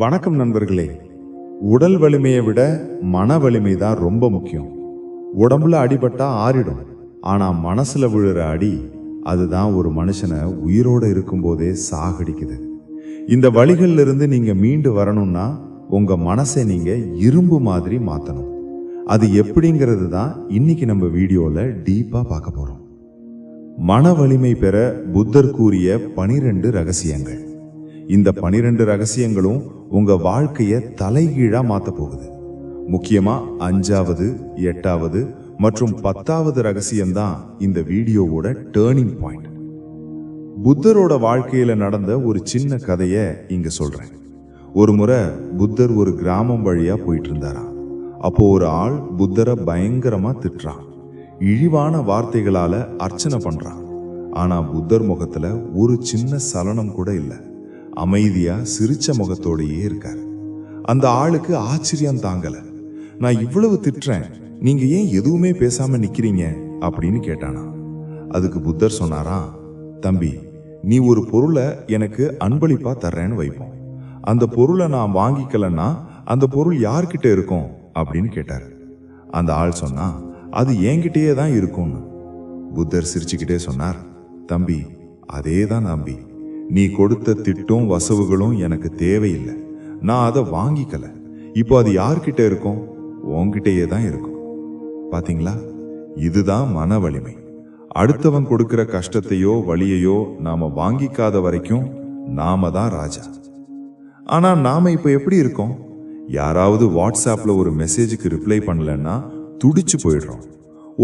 வணக்கம் நண்பர்களே. உடல் வலிமையை விட மன வலிமை தான் ரொம்ப முக்கியம். உடம்புல அடிபட்டா ஆறிடும், ஆனா மனசுல விழுற அடி அதுதான் ஒரு மனுஷனை உயிரோட இருக்கும்போதே சாகடிக்குது. இந்த வலிகள்ல இருந்து நீங்க மீண்டு வரணும்னா உங்க மனசை நீங்க இரும்பு மாதிரி மாத்தணும். அது எப்படிங்கிறது தான் இன்னைக்கு நம்ம வீடியோல டீப்பா பார்க்க போறோம். மன வலிமை பெற புத்தர் கூறிய 12 ரகசியங்கள். இந்த 12 ரகசியங்களும் உங்க வாழ்க்கைய தலைகீழா மாத்த போகுது. முக்கியமா 5வது, 8வது மற்றும் 10வது ரகசியம்தான் இந்த வீடியோவோட டேர்னிங் பாயிண்ட். புத்தரோட வாழ்க்கையில நடந்த ஒரு சின்ன கதைய இங்க சொல்றேன். ஒரு முறை புத்தர் ஒரு கிராமம் வழியா போயிட்டு இருந்தாராம். அப்போ ஒரு ஆள் புத்தரை பயங்கரமா திட்டுறான். இழிவான வார்த்தைகளால அர்ச்சனை பண்றான். ஆனா புத்தர் முகத்துல ஒரு சின்ன சலனம் கூட இல்லை. அமைதியா சிரிச்ச முகத்தோடையே இருக்காரு. அந்த ஆளுக்கு ஆச்சரியம் தாங்கல. நான் இவ்வளவு திட்டுறேன், நீங்க ஏன் எதுவுமே பேசாம நிக்கிறீங்க அப்படின்னு கேட்டானா. அதுக்கு புத்தர் சொன்னாரா, தம்பி, நீ ஒரு பொருளை எனக்கு அன்பளிப்பா தர்றேன்னு வைப்போம். அந்த பொருளை நான் வாங்கிக்கலன்னா அந்த பொருள் யார்கிட்ட இருக்கும் அப்படின்னு கேட்டாரு. அந்த ஆள் சொன்னா, அது என்கிட்டயே தான் இருக்கும்னு. புத்தர் சிரிச்சுக்கிட்டே சொன்னார், தம்பி, அதே தான் தம்பி, நீ கொடுத்த திட்டும் வசவுகளும் எனக்கு தேவையில்லை. நான் அதை வாங்கிக்கல. இப்போ அது யார்கிட்ட இருக்கும்? உன்கிட்டயே தான் இருக்கும். பாத்தீங்களா, இதுதான் மன வலிமை. அடுத்தவன் கொடுக்கிற கஷ்டத்தையோ வலியையோ நாம வாங்கிக்காத வரைக்கும் நாம தான் ராஜா. ஆனா நாம இப்ப எப்படி இருக்கோம்? யாராவது வாட்ஸ்அப்ல ஒரு மெசேஜுக்கு ரிப்ளை பண்ணலன்னா துடிச்சு போயிடுறோம்.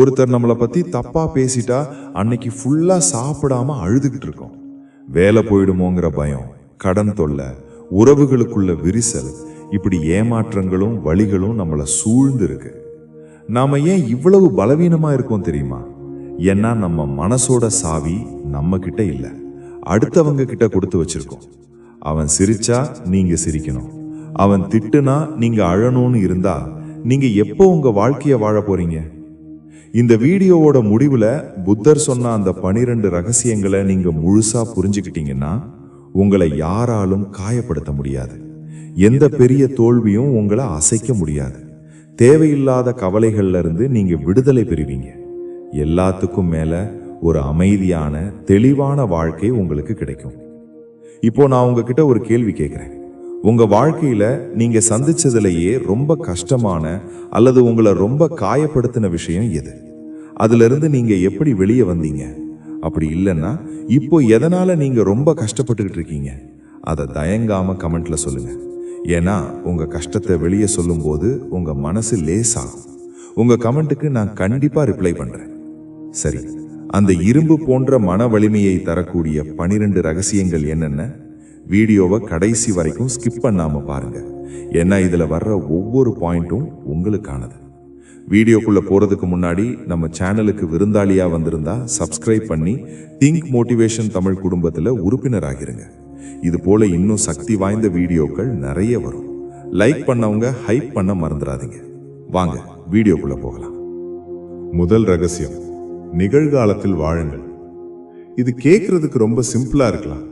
ஒருத்தர் நம்மளை பத்தி தப்பா பேசிட்டா அன்னைக்கு ஃபுல்லா சாப்பிடாம அழுதுகிட்டு இருக்கோம். வேலை போயிடுமோங்கிற பயம், கடன் தொல்லை, உறவுகளுக்குள்ள விரிசல், இப்படி ஏமாற்றங்களும் வலிகளும் நம்மளை சூழ்ந்து இருக்கு. நாம ஏன் இவ்வளவு பலவீனமா இருக்கோம் தெரியுமா? ஏன்னா நம்ம மனசோட சாவி நம்ம கிட்ட இல்ல, அடுத்தவங்க கிட்ட கொடுத்து வச்சிருக்கோம். அவன் சிரிச்சா நீங்க சிரிக்கணும், அவன் திட்டுனா நீங்க அழணும்னு இருந்தா நீங்க எப்போ உங்க வாழ்க்கைய வாழ போறீங்க? இந்த வீடியோவோட முடிவுல புத்தர் சொன்ன அந்த 12 ரகசியங்களை நீங்க முழுசா புரிஞ்சுக்கிட்டீங்கன்னா உங்களை யாராலும் காயப்படுத்த முடியாது. எந்த பெரிய தோல்வியும் உங்களை அசைக்க முடியாது. தேவையில்லாத கவலைகள்ல இருந்து நீங்க விடுதலை பெறுவீங்க. எல்லாத்துக்கும் மேல ஒரு அமைதியான தெளிவான வாழ்க்கை உங்களுக்கு கிடைக்கும். இப்போ நான் உங்ககிட்ட ஒரு கேள்வி கேட்கிறேன். உங்க வாழ்க்கையில நீங்க சந்திச்சதுலயே ரொம்ப கஷ்டமான அல்லது உங்களை ரொம்ப காயப்படுத்தின விஷயம் எது? அதுல இருந்து நீங்க எப்படி வெளியே வந்தீங்க? அப்படி இல்லைன்னா இப்போ எதனால நீங்க ரொம்ப கஷ்டப்பட்டுக்கிட்டு இருக்கீங்க? அதை தயங்காம கமெண்ட்ல சொல்லுங்க. ஏன்னா உங்க கஷ்டத்தை வெளியே சொல்லும் போது உங்க மனசு லேசாகும். உங்க கமெண்ட்டுக்கு நான் கண்டிப்பா ரிப்ளை பண்றேன். சரி, அந்த இரும்பு போன்ற மன வலிமையை தரக்கூடிய 12 ரகசியங்கள் என்னென்ன? வீடியோவை கடைசி வரைக்கும் ஸ்கிப் பண்ணாம பாருங்க. ஏன்னா இதுல வர்ற ஒவ்வொரு பாயிண்ட்டும் உங்களுக்கானது. வீடியோக்குள்ள போறதுக்கு முன்னாடி நம்ம சேனலுக்கு விருந்தாளியா வந்திருந்தா சப்ஸ்கிரைப் பண்ணி திங்க் மோட்டிவேஷன் தமிழ் குடும்பத்துல உறுப்பினராகிருங்க. இது போல இன்னும் சக்தி வாய்ந்த வீடியோக்கள் நிறைய வரும். லைக் பண்ணவங்க ஹைப் பண்ண மறந்துடாதீங்க. வாங்க வீடியோக்குள்ள போகலாம். முதல் ரகசியம், நிகழ்காலத்தில் வாழுங்கள். இது கேட்கறதுக்கு ரொம்ப சிம்பிளா இருக்கலாம்.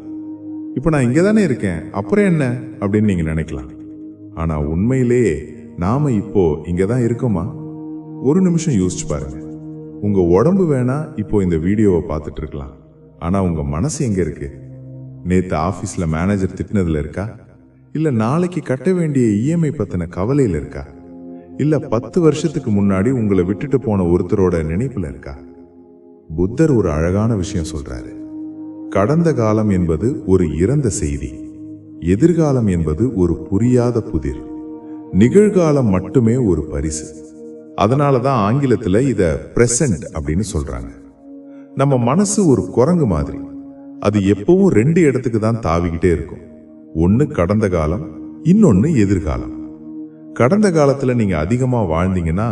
இப்ப நான் இங்க தானே இருக்கேன், அப்புறம் என்ன அப்படின்னு நீங்க நினைக்கலாம். ஆனா உண்மையிலேயே நாம இப்போ இங்கதான் இருக்கோமா? ஒரு நிமிஷம் யோசிச்சு பாருங்க. உங்க உடம்பு வேணா இப்போ இந்த வீடியோவை பார்த்துட்டு இருக்கலாம், ஆனா உங்க மனசு எங்க இருக்கு? நேத்து ஆபீஸ்ல மேனேஜர் திட்டினதுல இருக்கா? இல்ல நாளைக்கு கட்ட வேண்டிய இஎம்ஐ பத்தின கவலையில இருக்கா? இல்ல 10 வருஷத்துக்கு முன்னாடி உங்களை விட்டுட்டு போன ஒருத்தரோட நினைப்புல இருக்கா? புத்தர் ஒரு அழகான விஷயம் சொல்றாரு. கடந்த காலம் என்பது ஒரு இறந்த செய்தி, எதிர்காலம் என்பது ஒரு புரியாத புதிர், நிகழ்காலம் மட்டுமே ஒரு பரிசு. அதனாலதான் ஆங்கிலத்துல இத பிரசன்ட் அப்படின்னு சொல்றாங்க. நம்ம மனசு ஒரு குரங்கு மாதிரி. அது எப்பவும் 2 இடத்துக்கு தான் தாவிக்கிட்டே இருக்கும். ஒன்னு கடந்த காலம், இன்னொன்னு எதிர்காலம். கடந்த காலத்துல நீங்க அதிகமா வாழ்ந்தீங்கன்னா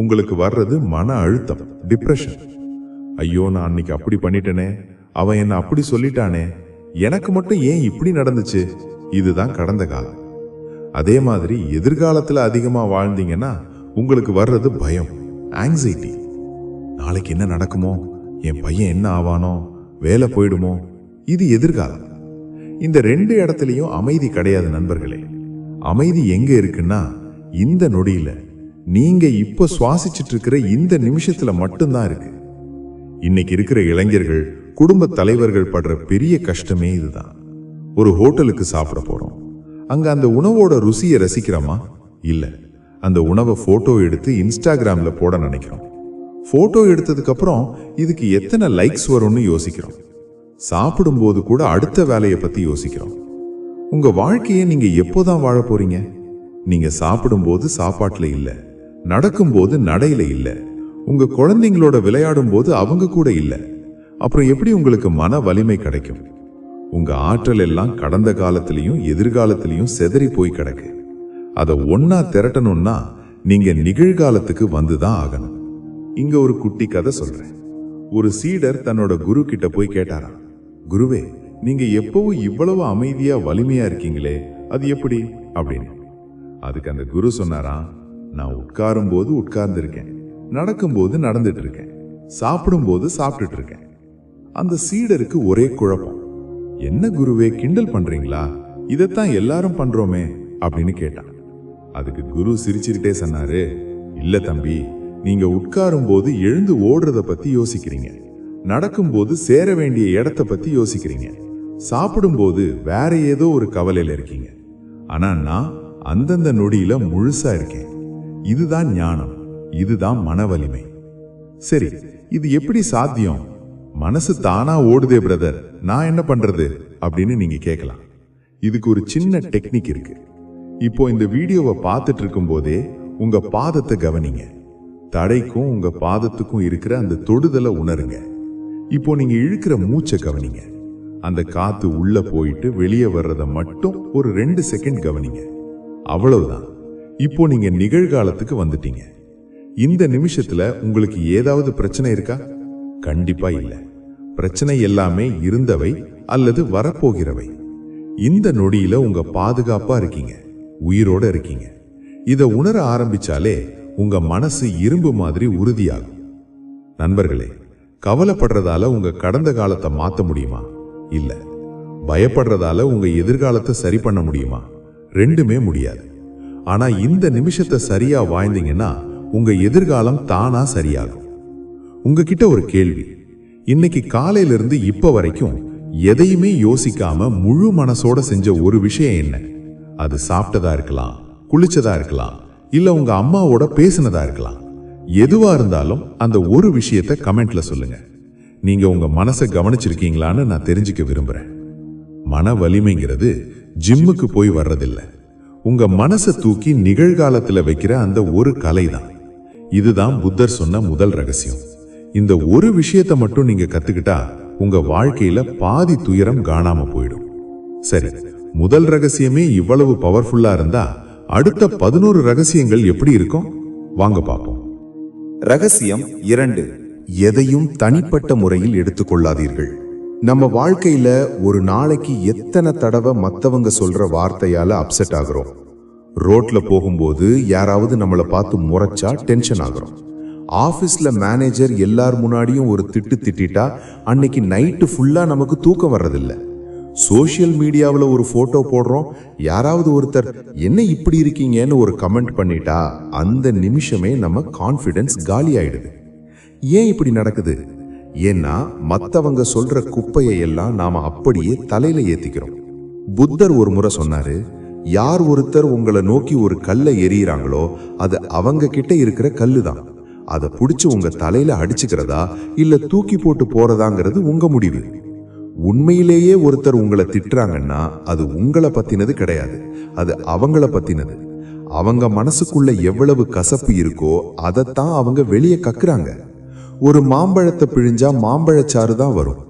உங்களுக்கு வர்றது மன அழுத்தம், டிப்ரெஷன். ஐயோ, நான் அன்னைக்கு அப்படி பண்ணிட்டேனே, அவன் என்ன அப்படி சொல்லிட்டானே, எனக்கு மட்டும் ஏன் இப்படி நடந்துச்சு, இதுதான் கடந்த காலம். அதே மாதிரி எதிர்காலத்துல அதிகமா வாழ்ந்தீங்கன்னா உங்களுக்கு வர்றது பயம், ஆங்ஸைட்டி. நாளைக்கு என்ன நடக்குமோ, என் பையன் என்ன ஆவானோ, வேலை போயிடுமோ, இது எதிர்காலம். இந்த 2 இடத்துலயும் அமைதி கிடையாது நண்பர்களே. அமைதி எங்க இருக்குன்னா இந்த நொடியில, நீங்க இப்ப சுவாசிச்சுட்டு இருக்கிற இந்த நிமிஷத்துல மட்டும்தான் இருக்கு. இன்னைக்கு இருக்கிற இளைஞர்கள், குடும்ப தலைவர்கள் படுற பெரிய கஷ்டமே இதுதான். ஒரு ஹோட்டலுக்கு சாப்பிட போறோம். அங்க அந்த உணவோட ருசியை ரசிக்கிறோமா? இல்ல, அந்த உணவை போட்டோ எடுத்து இன்ஸ்டாகிராம்ல போட நினைக்கிறோம். போட்டோ எடுத்ததுக்கு அப்புறம் இதுக்கு எத்தனை லைக்ஸ் வரும்னு யோசிக்கிறோம். சாப்பிடும்போது கூட அடுத்த வேலையை பத்தி யோசிக்கிறோம். உங்க வாழ்க்கையை நீங்க எப்போதான் வாழ போறீங்க? நீங்க சாப்பிடும்போது சாப்பாட்டுல இல்ல, நடக்கும்போது நடையில இல்ல, உங்க குழந்தைங்களோட விளையாடும் போது அவங்க கூட இல்ல. அப்புறம் எப்படி உங்களுக்கு மன வலிமை கிடைக்கும்? உங்க ஆற்றல் எல்லாம் கடந்த காலத்திலையும் எதிர்காலத்திலையும் செதறி போய் கிடக்கு. அதை ஒன்னா திரட்டணும்னா நீங்க நிகழ்காலத்துக்கு வந்துதான் ஆகணும். இங்க ஒரு குட்டி கதை சொல்றேன். ஒரு சீடர் தன்னோட குரு கிட்ட போய் கேட்டாராம், குருவே, நீங்க எப்பவும் இவ்வளவு அமைதியா வலிமையா இருக்கீங்களே, அது எப்படி அப்படின்னு. அதுக்கு அந்த குரு சொன்னாராம், நான் உட்காரும் போது உட்கார்ந்து இருக்கேன், நடக்கும்போது நடந்துட்டு இருக்கேன், சாப்பிடும் போது சாப்பிட்டுட்டு இருக்கேன். அந்த சீடருக்கு ஒரே குழப்பம். என்ன குருவே, கிண்டல் பண்றீங்களா? இதைத்தான் எல்லாரும் பண்றோமே அப்படின்னு கேட்டான். அதுக்கு குரு சிரிச்சுக்கிட்டே சொன்னாரு, இல்ல தம்பி, நீங்க உட்காரும் போது எழுந்து ஓடுறத பத்தி யோசிக்கிறீங்க, நடக்கும்போது சேர வேண்டிய இடத்த பத்தி யோசிக்கிறீங்க, சாப்பிடும்போது வேற ஏதோ ஒரு கவலையில இருக்கீங்க. ஆனா நான் அந்தந்த நொடியில முழுசா இருக்கேன். இதுதான் ஞானம், இதுதான் மன வலிமை. சரி, இது எப்படி சாத்தியம்? மனசு தானா ஓடுதே பிரதர், நான் என்ன பண்றது அப்படின்னு நீங்க கேட்கலாம். இதுக்கு ஒரு சின்ன டெக்னிக் இருக்கு. இப்போ இந்த வீடியோவை பார்த்துட்டு இருக்கும் போதே உங்க பாதத்தை கவனிங்க. தடைக்கும் உங்க பாதத்துக்கும் இருக்கிற அந்த தொடுதலை உணருங்க. இப்போ நீங்க இழுக்கிற மூச்சை கவனிங்க. அந்த காத்து உள்ள போயிட்டு வெளியே வர்றத மட்டும் ஒரு 2 செகண்ட் கவனிங்க. அவ்வளவுதான். இப்போ நீங்க நிகழ்காலத்துக்கு வந்துட்டீங்க. இந்த நிமிஷத்துல உங்களுக்கு ஏதாவது பிரச்சனை இருக்கா? கண்டிப்பா இல்ல. பிரச்சனை எல்லாமே இருந்தவை அல்லது வரப்போகிறவை. இந்த நொடியில உங்க பாதுகாப்பா இருக்கீங்க, உயிரோட இருக்கீங்க. இத உணர ஆரம்பிச்சாலே உங்க மனசு இரும்பு மாதிரி உறுதியாகும். நண்பர்களே, கவலைப்படுறதால உங்க கடந்த காலத்தை மாத்த முடியுமா? இல்ல. பயப்படுறதால உங்க எதிர்காலத்தை சரி பண்ண முடியுமா? ரெண்டுமே முடியாது. ஆனா இந்த நிமிஷத்தை சரியா வாழ்ந்தீங்கன்னா உங்க எதிர்காலம் தானா சரியாகும். உங்ககிட்ட ஒரு கேள்வி. இன்னைக்கு காலையில இருந்து இப்ப வரைக்கும் எதையுமே யோசிக்காம முழு மனசோட செஞ்ச ஒரு விஷயம் என்ன? அது சாப்பிட்டதா இருக்கலாம், குளிச்சதா இருக்கலாம், இல்ல உங்க அம்மாவோட பேசினதா இருக்கலாம். எதுவா இருந்தாலும் அந்த ஒரு விஷயத்தை கமெண்ட்ல சொல்லுங்க. நீங்க உங்க மனசை கவனிச்சிருக்கீங்களான்னு நான் தெரிஞ்சுக்க விரும்புறேன். மன வலிமைங்கிறது ஜிம்முக்கு போய் வர்றதில்ல. உங்க மனசை தூக்கி நிகழ்காலத்துல வைக்கிற அந்த ஒரு கலை தான். இதுதான் புத்தர் சொன்ன முதல் ரகசியம். இந்த ஒரு விஷயத்தை மட்டும் நீங்க கத்துக்கிட்டா உங்க வாழ்க்கையில பாதி துயரம் காணாம போயிடும். சரி, முதல் ரகசியமே இவ்வளவு பவர்ஃபுல்லா இருந்தா அடுத்த 11 ரகசியங்கள் எப்படி இருக்கும்? வாங்க பார்ப்போம். ரகசியம் 2. எதையும் தனிப்பட்ட முறையில் எடுத்துக்கொள்ளாதீர்கள். நம்ம வாழ்க்கையில ஒரு நாளைக்கு எத்தனை தடவை மத்தவங்க சொல்ற வார்த்தையால அப்செட் ஆகுறோம். ரோட்ல போகும்போது யாராவது நம்மளை பார்த்து முறைச்சா டென்ஷன் ஆகுறோம். ஆபீஸ்ல மேனேஜர் எல்லார் முன்னாடியும் ஒரு திட்டிட்டா அன்னைக்கு நைட்டு ஃபுல்லா நமக்கு தூக்கம் வர்றதில்லை. சோசியல் மீடியாவில் ஒரு போட்டோ போடுறோம், யாராவது ஒருத்தர் என்ன இப்படி இருக்கீங்கன்னு ஒரு கமெண்ட் பண்ணிட்டா அந்த நிமிஷமே நம்ம கான்ஃபிடன்ஸ் காலி ஆயிடுது. ஏன் இப்படி நடக்குது? ஏன்னா மத்தவங்க சொல்ற குப்பையை எல்லாம் நாம அப்படியே தலையில ஏத்திக்கிறோம். புத்தர் ஒரு முறை சொன்னாரு, யார் ஒருத்தர் உங்களை நோக்கி ஒரு கல்லை எறிகிறாங்களோ அது அவங்க கிட்ட இருக்கிற கல்லு தான். அதை பிடிச்சு உங்க தலையில அடிச்சுக்கிறதா இல்ல தூக்கி போட்டு போறதாங்கிறது உங்க முடிவு. உண்மையிலேயே ஒருத்தர் உங்களை திட்டுறாங்கன்னா அது உங்களை பத்தினது கிடையாது, அது அவங்கள பத்தினது. அவங்க மனசுக்குள்ள எவ்வளவு கசப்பு இருக்கோ அதைத்தான் அவங்க வெளியே கக்குறாங்க. ஒரு மாம்பழத்தை பிழிஞ்சா மாம்பழச்சாறு தான் வரும்,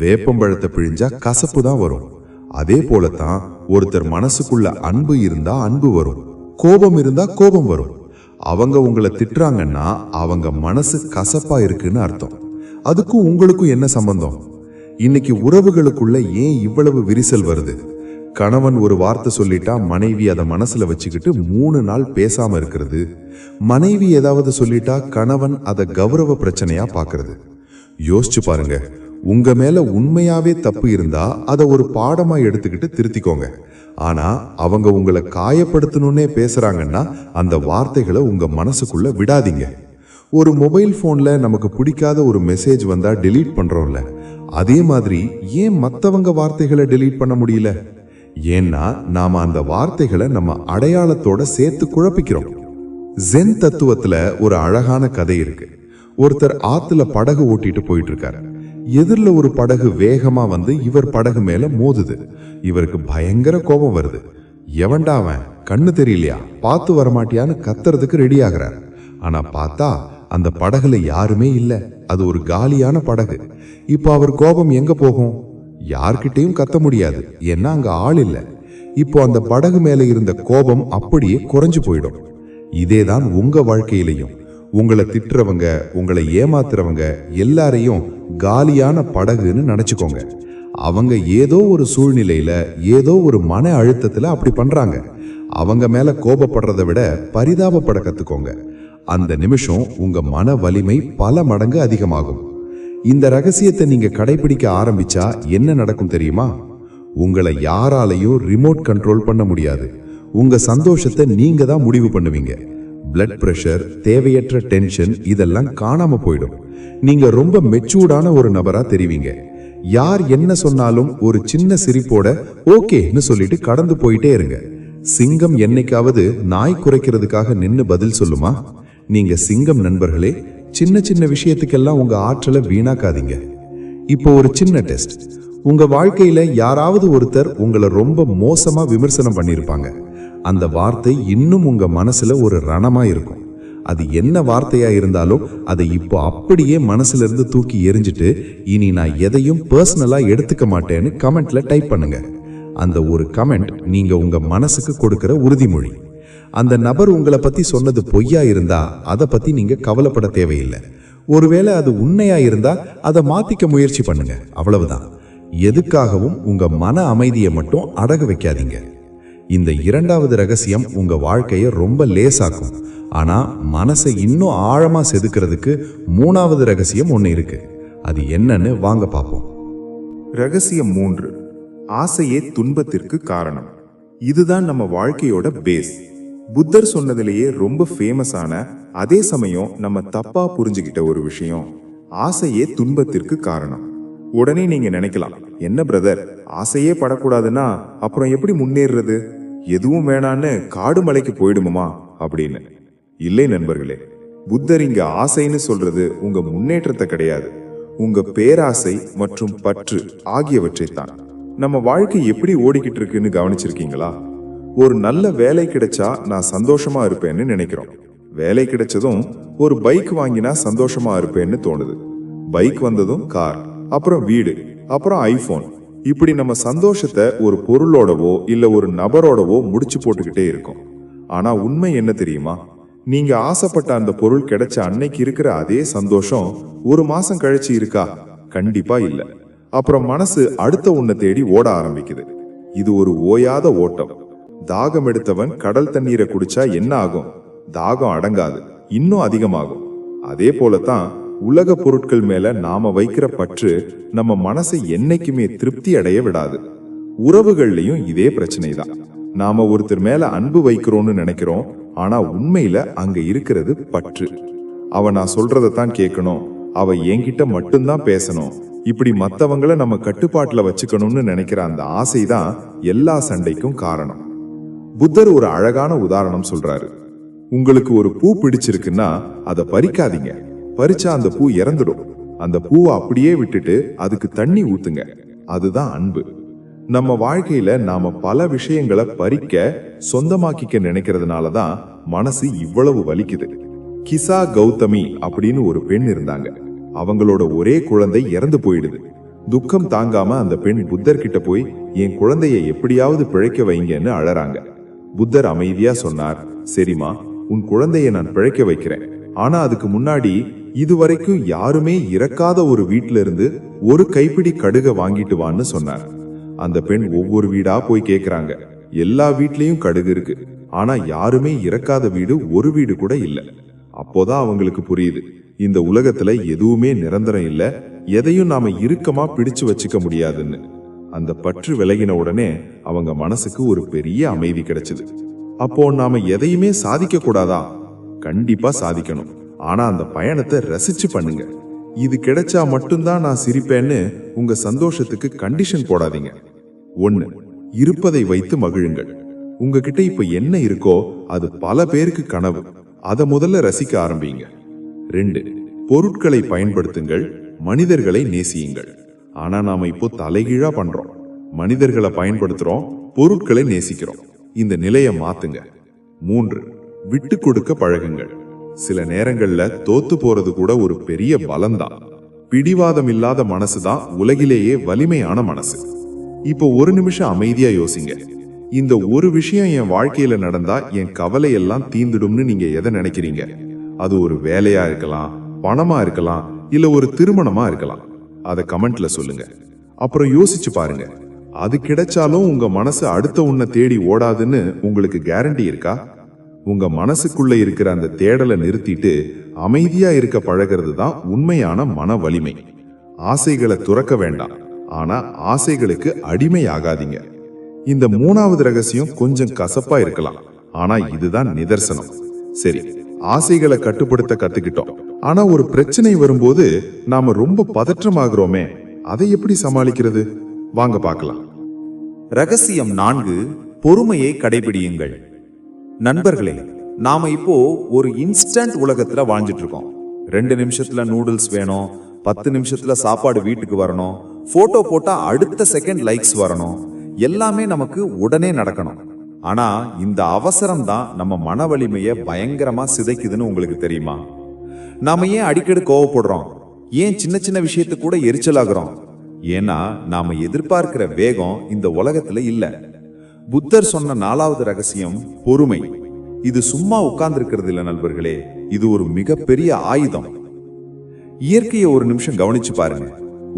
வேப்பம்பழத்தை பிழிஞ்சா கசப்பு தான் வரும். அதே போலத்தான் ஒருத்தர் மனசுக்குள்ள அன்பு இருந்தா அன்பு வரும், கோபம் இருந்தா கோபம் வரும். அவங்க உங்களை திட்டுறாங்கன்னா அவங்க மனசு கசப்பா இருக்குன்னு அர்த்தம். அதுக்கும் உங்களுக்கும் என்ன சம்பந்தம்? இன்னைக்கு உறவுகளுக்குள்ள ஏன் இவ்வளவு விரிசல் வருது? கணவன் ஒரு வார்த்தை சொல்லிட்டா மனைவி அதை மனசுல வச்சுக்கிட்டு 3 நாள் பேசாம இருக்கிறது. மனைவி ஏதாவது சொல்லிட்டா கணவன் அதை கௌரவ பிரச்சனையா பாக்குறது. யோசிச்சு பாருங்க, உங்க மேல உண்மையாவே தப்பு இருந்தா அதை ஒரு பாடமா எடுத்துக்கிட்டு திருத்திக்கோங்க. ஆனா அவங்க உங்களை காயப்படுத்தணும்னே பேசுறாங்கன்னா அந்த வார்த்தைகளை உங்க மனசுக்குள்ள விடாதீங்க. ஒரு மொபைல் போன்ல நமக்கு பிடிக்காத ஒரு மெசேஜ் வந்தா டெலீட் பண்றோம்ல, அதே மாதிரி ஏன் மத்தவங்க வார்த்தைகளை டெலீட் பண்ண முடியல? ஏன்னா நாம அந்த வார்த்தைகளை நம்ம அடையாளத்தோட சேர்த்து குழப்பிக்கிறோம். ஜென் தத்துவத்துல ஒரு அழகான கதை இருக்கு. ஒருத்தர் ஆத்துல படகு ஓட்டிட்டு போயிட்டு இருக்காரு. எதிரில ஒரு படகு வேகமா வந்து இவர் படகு மேல மோதுது. இவருக்கு பயங்கர கோபம் வருது. எவன்டா அவன், கண்ணு தெரியலையா, பார்த்து வரமாட்டியான்னு கத்துறதுக்கு ரெடி ஆகிறார். ஆனா பார்த்தா அந்த படகுல யாருமே இல்ல. அது ஒரு காலியான படகு. இப்ப அவர் கோபம் எங்க போகும்? யார்கிட்டையும் கத்த முடியாது, ஏன்னா அங்க ஆள் இல்ல. இப்போ அந்த படகு மேல இருந்த கோபம் அப்படியே குறைஞ்சு போயிடும். இதேதான் உங்க வாழ்க்கையிலையும். உங்களை திட்டுறவங்க, உங்களை ஏமாத்துறவங்க எல்லாரையும் காலியான படகுன்னு நினைச்சுக்கோங்க. அவங்க ஏதோ ஒரு சூழ்நிலையில ஏதோ ஒரு மன அழுத்தத்துல அப்படி பண்றாங்க. அவங்க மேல கோபப்படுறதை விட பரிதாபப்பட கத்துக்கோங்க. அந்த நிமிஷம் உங்க மன வலிமை பல மடங்கு அதிகமாகும். இந்த ரகசியத்தை நீங்க கடைபிடிக்க ஆரம்பிச்சா என்ன நடக்கும் தெரியுமா? உங்களை யாராலையும் ரிமோட் கண்ட்ரோல் பண்ண முடியாது. உங்க சந்தோஷத்தை நீங்க தான் முடிவு பண்ணுவீங்க. பிளட் பிரஷர், தேவையற்ற டென்ஷன் இதெல்லாம் காணாம போயிடும். நீங்க ரொம்ப மெச்சூர்டான ஒரு நபரா தெரிவீங்க. யார் என்ன சொன்னாலும் ஒரு சின்ன சிரிப்போட ஓகேன்னு சொல்லிட்டு கடந்து போயிட்டே இருங்க. சிங்கம் என்னைக்காவது நாய் குறைக்கிறதுக்காக நின்னு பதில் சொல்லுமா? நீங்க சிங்கம் நண்பர்களே. சின்ன சின்ன விஷயத்துக்கெல்லாம் உங்க ஆற்றலை வீணாக்காதீங்க. இப்போ ஒரு சின்ன டெஸ்ட். உங்க வாழ்க்கையில யாராவது ஒருத்தர் உங்களை ரொம்ப மோசமா விமர்சனம் பண்ணிருப்பாங்க. அந்த வார்த்தை இன்னும் உங்க மனசுல ஒரு ரணமா இருக்கும். அது என்ன வார்த்தையா இருந்தாலும் அதை இப்போ அப்படியே மனசுல இருந்து தூக்கி எரிஞ்சிட்டு இனி நான் எதையும் பர்சனலா எடுத்துக்க மாட்டேன்னு கமெண்ட்ல டைப் பண்ணுங்க. அந்த ஒரு கமெண்ட் நீங்க உங்க மனசுக்கு கொடுக்கிற உறுதிமொழி. அந்த நபர் உங்களை பத்தி சொன்னது பொய்யா இருந்தா அதை பத்தி நீங்க கவலைப்பட தேவையில்லை. ஒருவேளை அது உண்மையா இருந்தா அதை மாத்திக்க முயற்சி பண்ணுங்க. அவ்வளவுதான். எதுக்காகவும் உங்க மன அமைதியை மட்டும் அடகு வைக்காதீங்க. இந்த இரண்டாவது ரகசியம் உங்க வாழ்க்கையை ரொம்ப லேசாக்கும். ஆனா மனசை இன்னும் ஆழமா செதுக்கிறதுக்கு மூணாவது ரகசியம் ஒண்ணு இருக்கு. அது என்னன்னு வாங்க பார்ப்போம். ரகசியம் 3. ஆசையே துன்பத்திற்கு காரணம். இதுதான் நம்ம வாழ்க்கையோட பேஸ். புத்தர் சொன்னதிலேயே ரொம்ப ஃபேமஸான, அதே சமயம் நம்ம தப்பா புரிஞ்சுக்கிட்ட ஒரு விஷயம், ஆசையே துன்பத்திற்கு காரணம். உடனே நீங்க நினைக்கலாம், என்ன பிரதர், ஆசையே படக்கூடாதுன்னா அப்புறம் எப்படி முன்னேறது? எதுவும் வேணான்னு காடு மலைக்கு போயிடுமா அப்படின்னு. இல்லை நண்பர்களே, புத்தர் இங்க ஆசைன்னு சொல்றது உங்க முன்னேற்றத்தை கிடையாது, உங்க பேராசை மற்றும் பற்று ஆகியவற்றை தான். நம்ம வாழ்க்கை எப்படி ஓடிக்கிட்டு இருக்குன்னு கவனிச்சிருக்கீங்களா? ஒரு நல்ல வேலை கிடைச்சா நான் சந்தோஷமா இருப்பேன்னு நினைக்கிறோம். வேலை கிடைச்சதும் ஒரு பைக் வாங்கினா சந்தோஷமா இருப்பேன்னு தோணுது. பைக் வந்ததும் கார், அப்புறம் வீடு, அப்புறம் ஐபோன். இப்படி நம்ம சந்தோஷத்தை ஒரு பொருளோடவோ இல்ல ஒரு நபரோடவோ முடிச்சு போட்டுக்கிட்டே இருக்கோம். ஆனா உண்மை என்ன தெரியுமா? நீங்க ஆசைப்பட்ட அந்த பொருள் கிடைச்ச அன்னைக்கு இருக்கிற அதே சந்தோஷம் ஒரு மாசம் கழிச்சு இருக்கா? கண்டிப்பா இல்ல. அப்புறம் மனசு அடுத்த ஒன்ன தேடி ஓட ஆரம்பிக்குது. இது ஒரு ஓயாத ஓட்டம். தாகம் எடுத்தவன் கடல் தண்ணீரை குடிச்சா என்ன ஆகும்? தாகம் அடங்காது, இன்னும் அதிகமாகும். அதே போலதான் உலக பொருட்கள் மேல நாம வைக்கிற பற்று நம்ம மனசை என்னைக்குமே திருப்தி அடைய விடாது. உறவுகள்லயும் இதே பிரச்சனை தான். நாம ஒருத்தர் மேல அன்பு வைக்கிறோம்னு நினைக்கிறோம், ஆனா உண்மையில அங்க இருக்கிறது பற்று. அவ நான் சொல்றதைத்தான் கேட்கணும், அவ என்கிட்ட மட்டும்தான் பேசணும், இப்படி மத்தவங்களை நம்ம கட்டுப்பாட்டுல வச்சுக்கணும்னு நினைக்கிற அந்த ஆசைதான் எல்லா சண்டைக்கும் காரணம். புத்தர் ஒரு அழகான உதாரணம் சொல்றாரு. உங்களுக்கு ஒரு பூ பிடிச்சிருக்குன்னா அதை பறிக்காதீங்க. பறிச்சா அந்த பூ இறந்துடும். அந்த பூவை அப்படியே விட்டுட்டு அதுக்கு தண்ணி ஊத்துங்க. அதுதான் அன்பு. நம்ம வாழ்க்கையில நாம பல விஷயங்களை பறிக்க, சொந்தமாக்கிக்க நினைக்கிறதுனாலதான் மனசு இவ்வளவு வலிக்குது. கிசா கௌதமி அப்படின்னு ஒரு பெண் இருந்தாங்க. அவங்களோட ஒரே குழந்தை இறந்து போயிடுது. துக்கம் தாங்காம அந்த பெண் புத்தர் கிட்ட போய் என் குழந்தைய எப்படியாவது பிழைக்க வைங்கன்னு அழறாங்க. புத்தர் அமைதியா சொன்னார், சரிமா, உன் குழந்தைய நான் பிழைக்க வைக்கிறேன். ஆனா அதுக்கு முன்னாடி இதுவரைக்கும் யாருமே இறக்காத ஒரு வீட்டுல இருந்து ஒரு கைப்பிடி கடுக வாங்கிட்டு வான்னு சொன்னார். அந்த பெண் ஒவ்வொரு வீடா போய் கேக்குறாங்க. எல்லா வீட்லயும் கடுகு இருக்கு, ஆனா யாருமே இறக்காத வீடு ஒரு வீடு கூட இல்ல. அப்போதான் அவங்களுக்கு புரியுது, இந்த உலகத்துல எதுவுமே நிரந்தரம் இல்ல, எதையும் நாம இறுக்கமா பிடிச்சு வச்சுக்க முடியாதுன்னு. அந்த பற்று விலகின உடனே அவங்க மனசுக்கு ஒரு பெரிய அமைதி கிடைச்சது. அப்போ நாம எதையுமே சாதிக்க கூடாதா? கண்டிப்பா சாதிக்கணும். ஆனா அந்த பயணத்தை ரசிச்சு பண்ணுங்க. இது கிடைச்சா மட்டும்தான் நான் சிரிப்பேன்னு உங்க சந்தோஷத்துக்கு கண்டிஷன் போடாதீங்க. 1. இருப்பதை வைத்து மகிழுங்கள். உங்ககிட்ட இப்ப என்ன இருக்கோ அது பல பேருக்கு கனவு. அதை முதல்ல ரசிக்க ஆரம்பிங்க. 2. பொருட்களை பயன்படுத்துங்கள், மனிதர்களை நேசியுங்கள். ஆனா நாம இப்போ தலைகீழா பண்றோம். மனிதர்களை பயன்படுத்துறோம், பொருட்களை நேசிக்கிறோம். இந்த நிலையை மாத்துங்க. 3. விட்டு கொடுக்க பழகுங்கள். சில நேரங்கள்ல தோத்து போறது கூட ஒரு பெரிய பலம்தான். பிடிவாதம் இல்லாத மனசுதான் உலகிலேயே வலிமையான மனசு. இப்போ ஒரு நிமிஷம் அமைதியா யோசிங்க. இந்த ஒரு விஷயம் என் வாழ்க்கையில நடந்தா என் கவலை எல்லாம் தீந்துடும்னு நீங்க எதை நினைக்கிறீங்க? அது ஒரு வேலையா இருக்கலாம், பணமா இருக்கலாம், இல்ல ஒரு திருமணமா இருக்கலாம். அதை கமெண்ட்ல சொல்லுங்க. அப்புறம் யோசிச்சு பாருங்க, அது கிடைச்சாலும் உங்க மனசு அடுத்த உன்னை தேடி ஓடாதுன்னு உங்களுக்கு கேரண்டி இருக்கா? உங்க மனசுக்குள்ள இருக்கிற அந்த தேடலை நிறுத்திட்டு அமைதியா இருக்க பழகிறது தான் உண்மையான மன வலிமை. ஆசைகளை துறக்க வேண்டாம், ஆனா ஆசைகளுக்கு அடிமையாகாதீங்க. இந்த 3வது ரகசியம் கொஞ்சம் கசப்பா இருக்கலாம், ஆனா இதுதான் நிதர்சனம். சரி, ஆசைகளை கட்டுப்படுத்த கத்துக்கிட்டோம். ஆனா ஒரு பிரச்சனை வரும்போது நாம ரொம்ப பதற்றமாகிறோமே, அதை எப்படி சமாளிக்கிறது? வாங்க பார்க்கலாம். ரகசியம் 4. பொறுமையை கடைபிடியுங்கள். நண்பர்களே, நாம இப்போ ஒரு இன்ஸ்டன்ட் உலகத்துல வாழ்ந்துட்டு இருக்கோம். 2 நிமிஷத்துல நூடுல்ஸ் வேணும், 10 நிமிஷத்துல சாப்பாடு வீட்டுக்கு வரணும், போட்டோ போட்டா அடுத்த செகண்ட் லைக்ஸ் வரணும், எல்லாமே நமக்கு உடனே நடக்கணும். ஆனா இந்த அவசரம் தான் நம்ம மன வலிமையை பயங்கரமா சிதைக்குதுன்னு உங்களுக்கு தெரியுமா? நாம ஏன் அடிக்கடி கோவப்படுறோம்? ஏன் சின்ன சின்ன விஷயத்துக்கு கூட எரிச்சலாகிறோம்? ஏன்னா நாம எதிர்பார்க்கிற வேகம் இந்த உலகத்துல இல்ல. புத்தர் சொன்ன 4வது ரகசியம் பொறுமை. இது சும்மா உட்கார்ந்து இருக்கிறது இல்ல நண்பர்களே, இது ஒரு மிகப்பெரிய ஆயுதம். இயற்கையை ஒரு நிமிஷம் கவனிச்சு பாருங்க.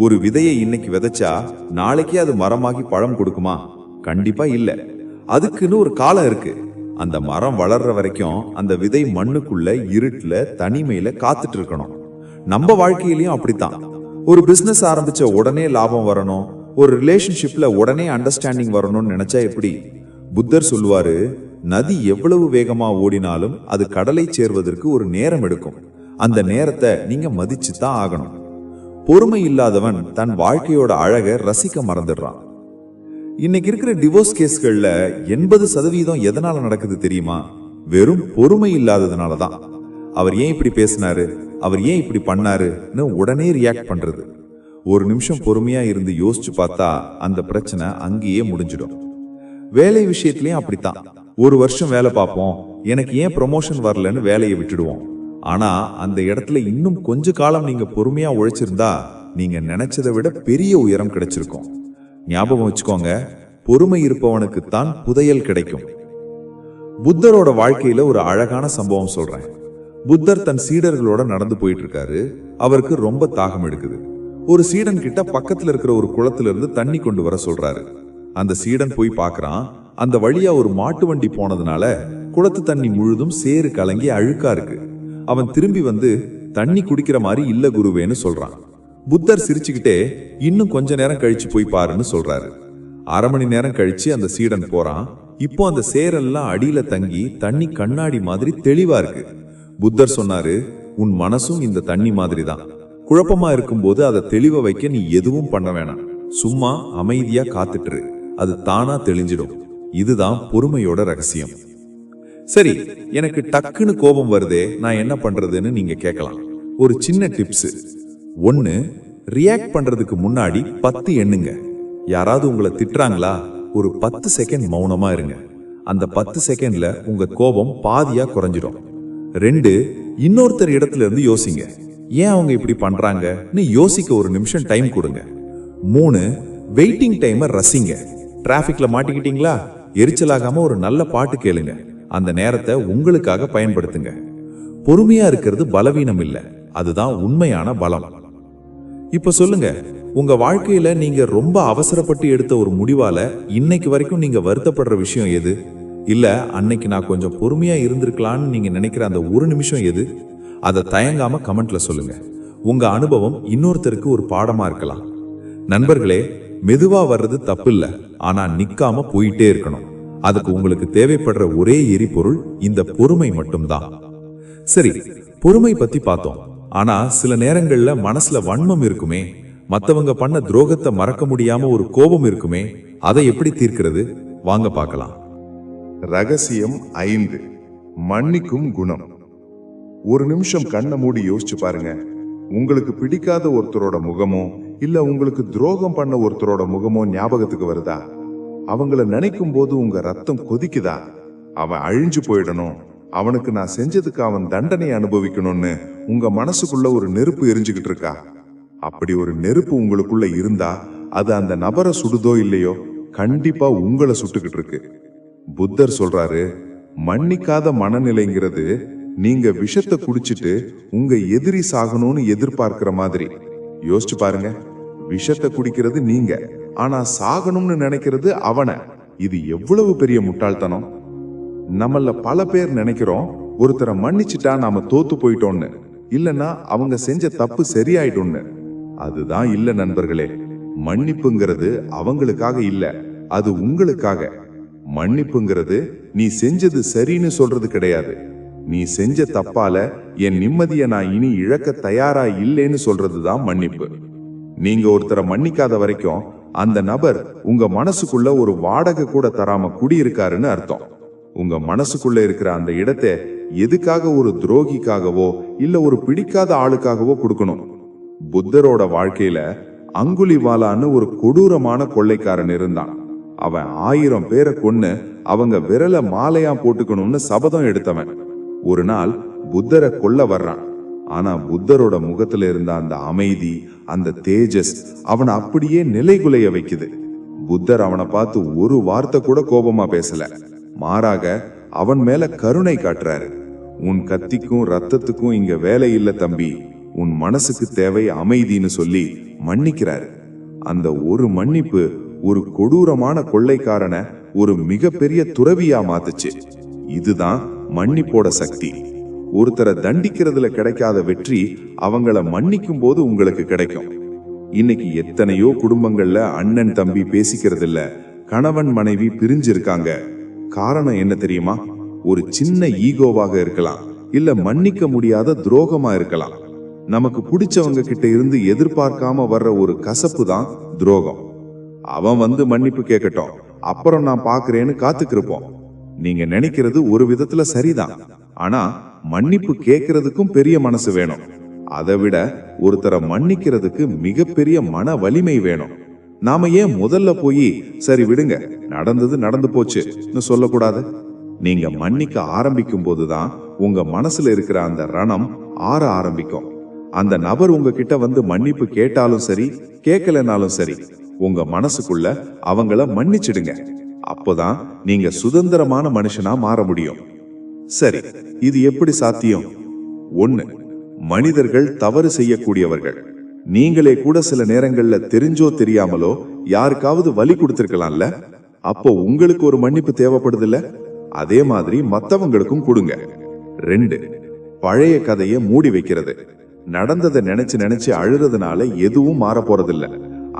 ஒரு விதையை இன்னைக்கு விதைச்சா நாளைக்கே அது மரமாகி பழம் கொடுக்குமா? கண்டிப்பா இல்ல. அதுக்குன்னு ஒரு காலம் இருக்கு. அந்த மரம் வளர்ற வரைக்கும் அந்த விதை மண்ணுக்குள்ள இருட்டுல தனிமையில காத்துட்டு இருக்கணும். நம்ம வாழ்க்கையிலயும் அப்படித்தான். ஒரு பிசினஸ் ஆரம்பிச்ச உடனே லாபம் வரணும், ஒரு ரிலேஷன்ஷிப்ல உடனே அண்டர்ஸ்டாண்டிங் வரணும்னு நினைச்சா எப்படி? புத்தர் சொல்லுவாரு, நதி எவ்வளவு வேகமா ஓடினாலும் அது கடலை சேர்வதற்கு ஒரு நேரம் எடுக்கும். அந்த நேரத்தை நீங்க மதிச்சு தான் ஆகணும். பொறுமை இல்லாதவன் தன் வாழ்க்கையோட அழகை ரசிக்க மறந்துடுறான். இன்னைக்கு இருக்கிற டிவோர்ஸ் கேஸ்கள்ல 80% எதனால நடக்குது தெரியுமா? வெறும் பொறுமை இல்லாததுனாலதான். அவர் ஏன் இப்படி பேசினாரு, அவர் ஏன் இப்படி பண்ணாருன்னு உடனே ரியாக்ட் பண்றது. ஒரு நிமிஷம் பொறுமையா இருந்து யோசிச்சு பார்த்தா அந்த பிரச்சனை அங்கேயே முடிஞ்சிடும். வேலை விஷயத்திலயும் அப்படித்தான். ஒரு வருஷம் வேலை பார்ப்போம், எனக்கு ஏன் ப்ரொமோஷன் வரலன்னு வேலையை விட்டுடுவோம். ஆனா அந்த இடத்துல இன்னும் கொஞ்ச காலம் நீங்க பொறுமையா உழைச்சிருந்தா நீங்க நினைச்சதை விட பெரிய உயரம் கிடைச்சிருக்கும். ஞாபகம் வச்சுக்கோங்க, பொறுமை இருப்பவனுக்கு தான் புதையல் கிடைக்கும். புத்தரோட வாழ்க்கையில ஒரு அழகான சம்பவம் சொல்றேன். புத்தர் தன் சீடர்களோட நடந்து போயிட்டு இருக்காரு. அவருக்கு ரொம்ப தாகம் எடுக்குது. ஒரு சீடன் கிட்ட பக்கத்துல இருக்கிற ஒரு குளத்துல இருந்து தண்ணி கொண்டு வர சொல்றாரு. அந்த சீடன் போய் பார்க்கறான். அந்த வழியா ஒரு மாட்டு வண்டி போனதுனால குளத்து தண்ணி முழுதும் சேறு கலங்கி அழுக்கா இருக்கு. அவன் திரும்பி வந்து தண்ணி குடிக்கிற மாதிரி இல்ல குருவேன்னு சொல்றான். புத்தர் சிரிச்சுக்கிட்டே இன்னும் கொஞ்ச நேரம் கழிச்சு போய் பாருன்னு சொல்றாரு. 1/2 மணி நேரம் கழிச்சு அந்த சீடன் போறான். இப்போ அந்த சேரெல்லாம் அடியில தங்கி தண்ணி கண்ணாடி மாதிரி தெளிவா இருக்கு. புத்தர் சொன்னாரு, உன் மனசும் இந்த தண்ணி மாதிரி தான். குழப்பமா இருக்கும்போது அதை தெளிவ வைக்க நீ எதுவும் பண்ண வேணாம். சும்மா அமைதியா காத்துட்டு அது தானா தெளிஞ்சிடும். இதுதான் பொறுமையோட ரகசியம். சரி, எனக்கு டக்குன்னு கோபம் வருதே, நான் என்ன பண்றதுன்னு நீங்க கேட்கலாம். ஒரு சின்ன டிப்ஸ். 1. ரியாக்ட் பண்றதுக்கு முன்னாடி 10 எண்ணுங்க. யாராவது உங்களை திட்டுறாங்களா, ஒரு 10 செகண்ட் மௌனமா இருங்க. அந்த 10 செகண்ட்ல உங்க கோபம் பாதியா குறைஞ்சிடும். 2. இன்னொருத்தர் இடத்துல இருந்து யோசிங்க. ஏன் அவங்க இப்படி பண்றாங்கன்னு யோசிக்க ஒரு நிமிஷம் டைம் கொடுங்க. 3. வெயிட்டிங் டைமை ரசிங்க. டிராபிக்ல மாட்டிக்கிட்டீங்களா, எரிச்சலாகாம ஒரு நல்ல பாட்டு கேளுங்க. அந்த நேரத்தை உங்களுக்காக பயன்படுத்துங்க. பொறுமையா இருக்கிறது பலவீனம் இல்ல, அதுதான் உண்மையான பலம். இப்ப சொல்லுங்க, உங்க வாழ்க்கையில நீங்க ரொம்ப அவசரப்பட்டு எடுத்த ஒரு முடிவால இன்னைக்கு வரைக்கும் நீங்க வருத்தப்படுற விஷயம் எது? இல்ல அன்னைக்கு நான் கொஞ்சம் பொறுமையா இருந்திருக்கலாம்னு நீங்க நினைக்கிற அந்த ஒரு நிமிஷம் எது? அதை தயங்காம கமெண்ட்ல சொல்லுங்க. உங்க அனுபவம் இன்னொருத்தருக்கு ஒரு பாடமா இருக்கலாம். நண்பர்களே, மெதுவா வர்றது தப்பில்ல, ஆனா நிக்காம போயிட்டே இருக்கணும். அதுக்கு உங்களுக்கு தேவைப்படுற ஒரே எரிபொருள் இந்த பொறுமை மட்டும்தான். சரி, பொறுமை பத்தி பார்த்தோம். ஆனா சில நேரங்கள்ல மனசுல வன்மம் இருக்குமே, மத்தவங்க பண்ண துரோகத்தை மறக்க முடியாம ஒரு கோபம் இருக்குமே, அதை எப்படி தீர்க்கிறது? வாங்க பார்க்கலாம். ரகசியம் 5. மன்னிக்கும் குணம். ஒரு நிமிஷம் கண்ணை மூடி யோசிச்சு பாருங்க. உங்களுக்கு பிடிக்காத ஒருத்தரோட முகமோ இல்ல உங்களுக்கு துரோகம் பண்ண ஒருத்தரோட முகமோ ஞாபகத்துக்கு வருதா? அவங்கள நினைக்கும் போது உங்க ரத்தம் கொதிக்குதா? அவன் அழிஞ்சு போயிடணும், அவனுக்கு நான் செஞ்சதுக்கு அவன் தண்டனை அனுபவிக்கணும்னு உங்க மனசுக்குள்ள ஒரு நெருப்பு எரிஞ்சுக்கிட்டு இருக்கா? அப்படி ஒரு நெருப்பு உங்களுக்குள்ள இருந்தா அது அந்த நபரை சுடுதோ இல்லையோ, கண்டிப்பா உங்களை சுட்டுக்கிட்டு இருக்கு. புத்தர் சொல்றாரு, மன்னிக்காத மனநிலைங்கிறது நீங்க விஷத்தை குடிச்சிட்டு உங்க எதிரி சாகணும்னு எதிர்பார்க்கிற மாதிரி. யோசிச்சு பாருங்க, விஷத்தை குடிக்கிறது நீங்க, ஆனா சாகணும்னு நினைக்கிறது அவன. இது எவ்வளவு பெரிய முட்டாள்தனம்! நம்மள பல பேர் நினைக்கிறோம், ஒருத்தரை மன்னிச்சிட்டா நாம தோத்து போயிட்டோம்னு, இல்லனா அவங்க செஞ்ச தப்பு சரியாயிடும்னு. அதுதான் இல்ல நண்பர்களே. மன்னிப்புங்கிறது அவங்களுக்காக இல்ல, அது உங்களுக்காக. மன்னிப்புங்கிறது நீ செஞ்சது சரின்னு சொல்றது கிடையாது. நீ செஞ்ச தப்பால என் நிம்மதியை நான் இனி இழக்க தயாரா இல்லைன்னு சொல்றதுதான் மன்னிப்பு. நீங்க ஒருத்தரை மன்னிக்காத வரைக்கும் அந்த நபர் உங்க மனசுக்குள்ள ஒரு வாடகை கூட தராம குடியிருக்காருன்னு அர்த்தம். உங்க மனசுக்குள்ள இருக்கிற அந்த இடத்தை எதுக்காக ஒரு துரோகிக்காகவோ இல்ல ஒரு பிடிக்காத ஆளுக்காகவோ கொடுக்கணும்? புத்தரோட வாழ்க்கையில அங்குலிவாலான்னு ஒரு கொடூரமான கொள்ளைக்காரன் இருந்தான். அவன் 1000 பேரை கொன்னு அவங்க விரல மாலையா போட்டுக்கணும்னு சபதம் எடுத்தவன். ஒரு நாள் புத்தரை கொல்ல வர்றான். ஆனா புத்தரோட முகத்துல இருந்த அந்த அமைதி, அந்த தேஜஸ் அவனை அப்படியே நிலைகுலைய வைக்குது. புத்தர் அவனை பார்த்து ஒரு வார்த்தை கூட கோபமா பேசல, மாறாக அவன் மேல கருணை காட்டுறாரு. உன் கத்திக்கும் ரத்தத்துக்கும் இங்க வேலை இல்ல தம்பி, உன் மனசுக்கு தேவை அமைதின்னு சொல்லி மன்னிக்கிறாரு. அந்த ஒரு மன்னிப்பு ஒரு கொடூரமான கொள்ளைக்காரனை ஒரு மிகப்பெரிய துறவியா மாத்துச்சு. இதுதான் மன்னிப்போட சக்தி. ஒருத்தரை தண்டிக்கிறதுல கிடைக்காத வெற்றி அவங்கள மன்னிக்கும் போது உங்களுக்கு கிடைக்கும். இன்னைக்கு எத்தனையோ குடும்பங்கள்ல அண்ணன் தம்பி பேசிக்கிறது இல்ல, கணவன் மனைவி பிரிஞ்சிருக்காங்க. காரணம் என்ன தெரியுமா? ஒரு சின்ன ஈகோவாக இருக்கலாம், இல்ல மன்னிக்க முடியாத துரோகமா இருக்கலாம். நமக்கு பிடிச்சவங்க கிட்ட இருந்து எதிர்பார்க்காம வர்ற ஒரு கசப்பு தான் துரோகம். அவன் வந்து மன்னிப்பு கேட்கட்டும், அப்புறம் நான் பாக்குறேன்னு காத்துக்கிருப்போம். நீங்க நினைக்கிறது ஒரு விதத்துல சரிதான், ஆனா மன்னிப்பு கேட்கறதுக்கும் பெரிய மனசு வேணும். அதை விட ஒருத்தரை மன்னிக்கிறதுக்கு மிகப்பெரிய மன வலிமை வேணும். நாம ஏன் முதல்ல போய் சரி விடுங்க, நடந்தது நடந்து போச்சுன்னு சொல்லக்கூடாது? நீங்க மன்னிக்க ஆரம்பிக்கும் போதுதான் உங்க மனசுல இருக்கிற அந்த ரணம் ஆற ஆரம்பிக்கும். அந்த நபர் உங்ககிட்ட வந்து மன்னிப்பு கேட்டாலும் சரி, கேட்கலனாலும் சரி, உங்க மனசுக்குள்ள அவங்கள மன்னிச்சிடுங்க. அப்போதான் நீங்க சுதந்திரமான மனுஷனா மாற முடியும். சரி, இது எப்படி சாத்தியம்? 1. மனிதர்கள் தவறு செய்யக்கூடியவர்கள். நீங்களே கூட சில நேரங்கள்ல தெரிஞ்சோ தெரியாமலோ யாருக்காவது வலி கொடுத்திருக்கலாம்ல, அப்போ உங்களுக்கு ஒரு மன்னிப்பு தேவைப்படுதுல்ல? அதே மாதிரி மத்தவங்களுக்கும் கொடுங்க. 2. பழைய கதையை மூடி வைக்கிறது. நடந்ததை நினைச்சு நினைச்சு அழுறதுனால எதுவும் மாற போறதில்ல.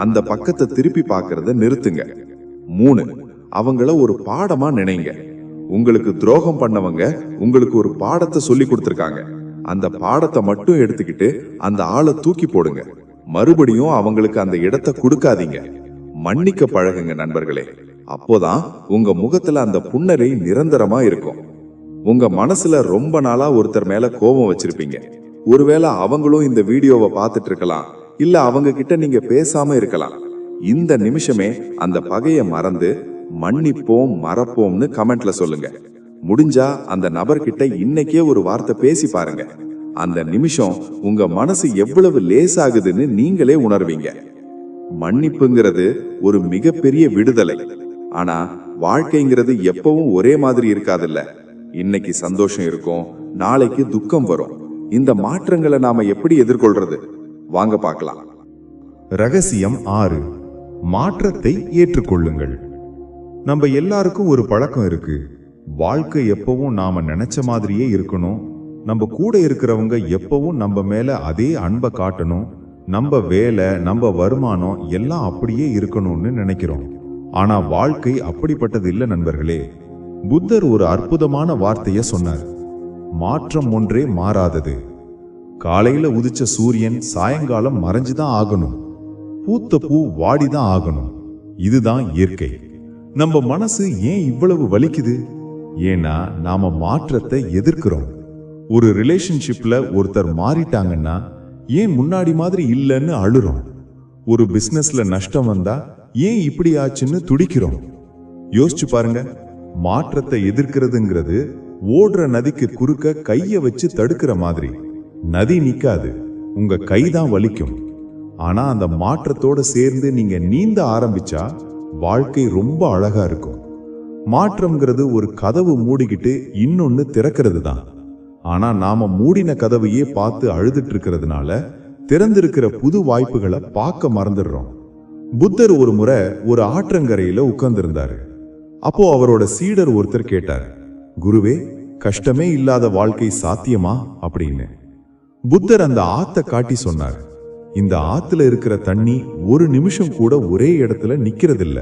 அந்த பக்கத்தை திருப்பி பார்க்கறத நிறுத்துங்க. 3. அவங்கள ஒரு பாடமா நினைங்க. உங்களுக்கு துரோகம் பண்ணவங்க உங்களுக்கு ஒரு பாடத்தை சொல்லி கொடுத்திருக்காங்க. அந்த பாடத்தை மட்டும் எடுத்துக்கிட்டு அந்த ஆளை தூக்கி போடுங்க. மறுபடியும் அவங்களுக்கு அந்த இடத்தை கொடுக்காதீங்க. மன்னிக்க பழகுங்க நண்பர்களே. அப்போதான் உங்க முகத்துல அந்த புன்னகை நிரந்தரமா இருக்கும். உங்க மனசுல ரொம்ப நாளா ஒருத்தர் மேல கோபம் வச்சிருப்பீங்க. ஒருவேளை அவங்களும் இந்த வீடியோவை பார்த்துட்டு இருக்கலாம், இல்ல அவங்க கிட்ட நீங்க பேசாம இருக்கலாம். இந்த நிமிஷமே அந்த பகையை மறந்து மன்னிப்போம் மறப்போம்னு கமெண்ட்ல சொல்லுங்க. முடிஞ்சா அந்த நபர்கிட்ட இன்னைக்கே ஒரு வார்த்தை பேசி பாருங்க. அந்த நிமிஷம் உங்க மனசு எவ்வளவு லேசாகுதுன்னு நீங்களே உணர்வீங்க. மன்னிப்புங்கிறது ஒரு மிகப்பெரிய விடுதலை. ஆனா வாழ்க்கைங்கிறது எப்பவும் ஒரே மாதிரி இருக்காதுல்ல. இன்னைக்கு சந்தோஷம் இருக்கும், நாளைக்கு துக்கம் வரும். இந்த மாற்றங்களை நாம எப்படி எதிர்கொள்றது? வாங்க பார்க்கலாம். ரகசியம் 6. மாற்றத்தை ஏற்றுக்கொள்ளுங்கள். நம்ம எல்லாருக்கும் ஒரு பழக்கம் இருக்கு. வாழ்க்கை எப்பவும் நாம நினைச்ச மாதிரியே இருக்கணும், நம்ம கூட இருக்கிறவங்க எப்பவும் நம்ம மேல அதே அன்பை காட்டணும், நம்ம வேலை நம்ம வருமானம் எல்லாம் அப்படியே இருக்கணும்னு நினைக்கிறோம். ஆனா வாழ்க்கை அப்படிப்பட்டது இல்லை நண்பர்களே. புத்தர் ஒரு அற்புதமான வார்த்தைய சொன்னார். மாற்றம் ஒன்றே மாறாதது. காலையில உதிச்ச சூரியன் சாயங்காலம் மறைஞ்சுதான் ஆகணும். பூத்த பூ வாடிதான் ஆகணும். இதுதான் இயற்கை. நம்ம மனசு ஏன் இவ்வளவு வலிக்குது? ஏன்னா நாம மாற்றத்தை எதிர்க்கிறோம். ஒரு ரிலேஷன்ஷிப்ல ஒருத்தர் மாறிட்டாங்கன்னா ஏன் முன்னாடி மாதிரி இல்லைன்னு அழுறோம். ஒரு பிசினஸ்ல நஷ்டம் வந்தா ஏன் இப்படி ஆச்சுன்னு துடிக்கிறோம். யோசிச்சு பாருங்க, மாற்றத்தை எதிர்க்கிறதுங்கிறது ஓடுற நதிக்கு குறுக்க கைய வச்சு தடுக்கிற மாதிரி. நதி நிக்காது, உங்க கைதான் வலிக்கும். ஆனா அந்த மாற்றத்தோட சேர்ந்து நீங்க நீந்த ஆரம்பிச்சா வாழ்க்கை ரொம்ப அழகா இருக்கும். மாற்றம்ங்கிறது ஒரு கதவு மூடிக்கிட்டு இன்னொன்னு திறக்கிறது தான். ஆனா நாம மூடின கதவையே பார்த்து அழுதுட்டு இருக்கிறதுனால திறந்திருக்கிற புது வாய்ப்புகளை பார்க்க மறந்துடுறோம். புத்தர் ஒரு முறை ஒரு ஆற்றங்கரையில உட்கார்ந்திருந்தாரு. அப்போ அவரோட சீடர் ஒருத்தர் கேட்டார், குருவே, கஷ்டமே இல்லாத வாழ்க்கை சாத்தியமா அப்படின்னு. புத்தர் அந்த ஆத்த காட்டி சொன்னார், இந்த ஆத்துல இருக்கிற தண்ணி ஒரு நிமிஷம் கூட ஒரே இடத்துல நிக்கிறதில்ல.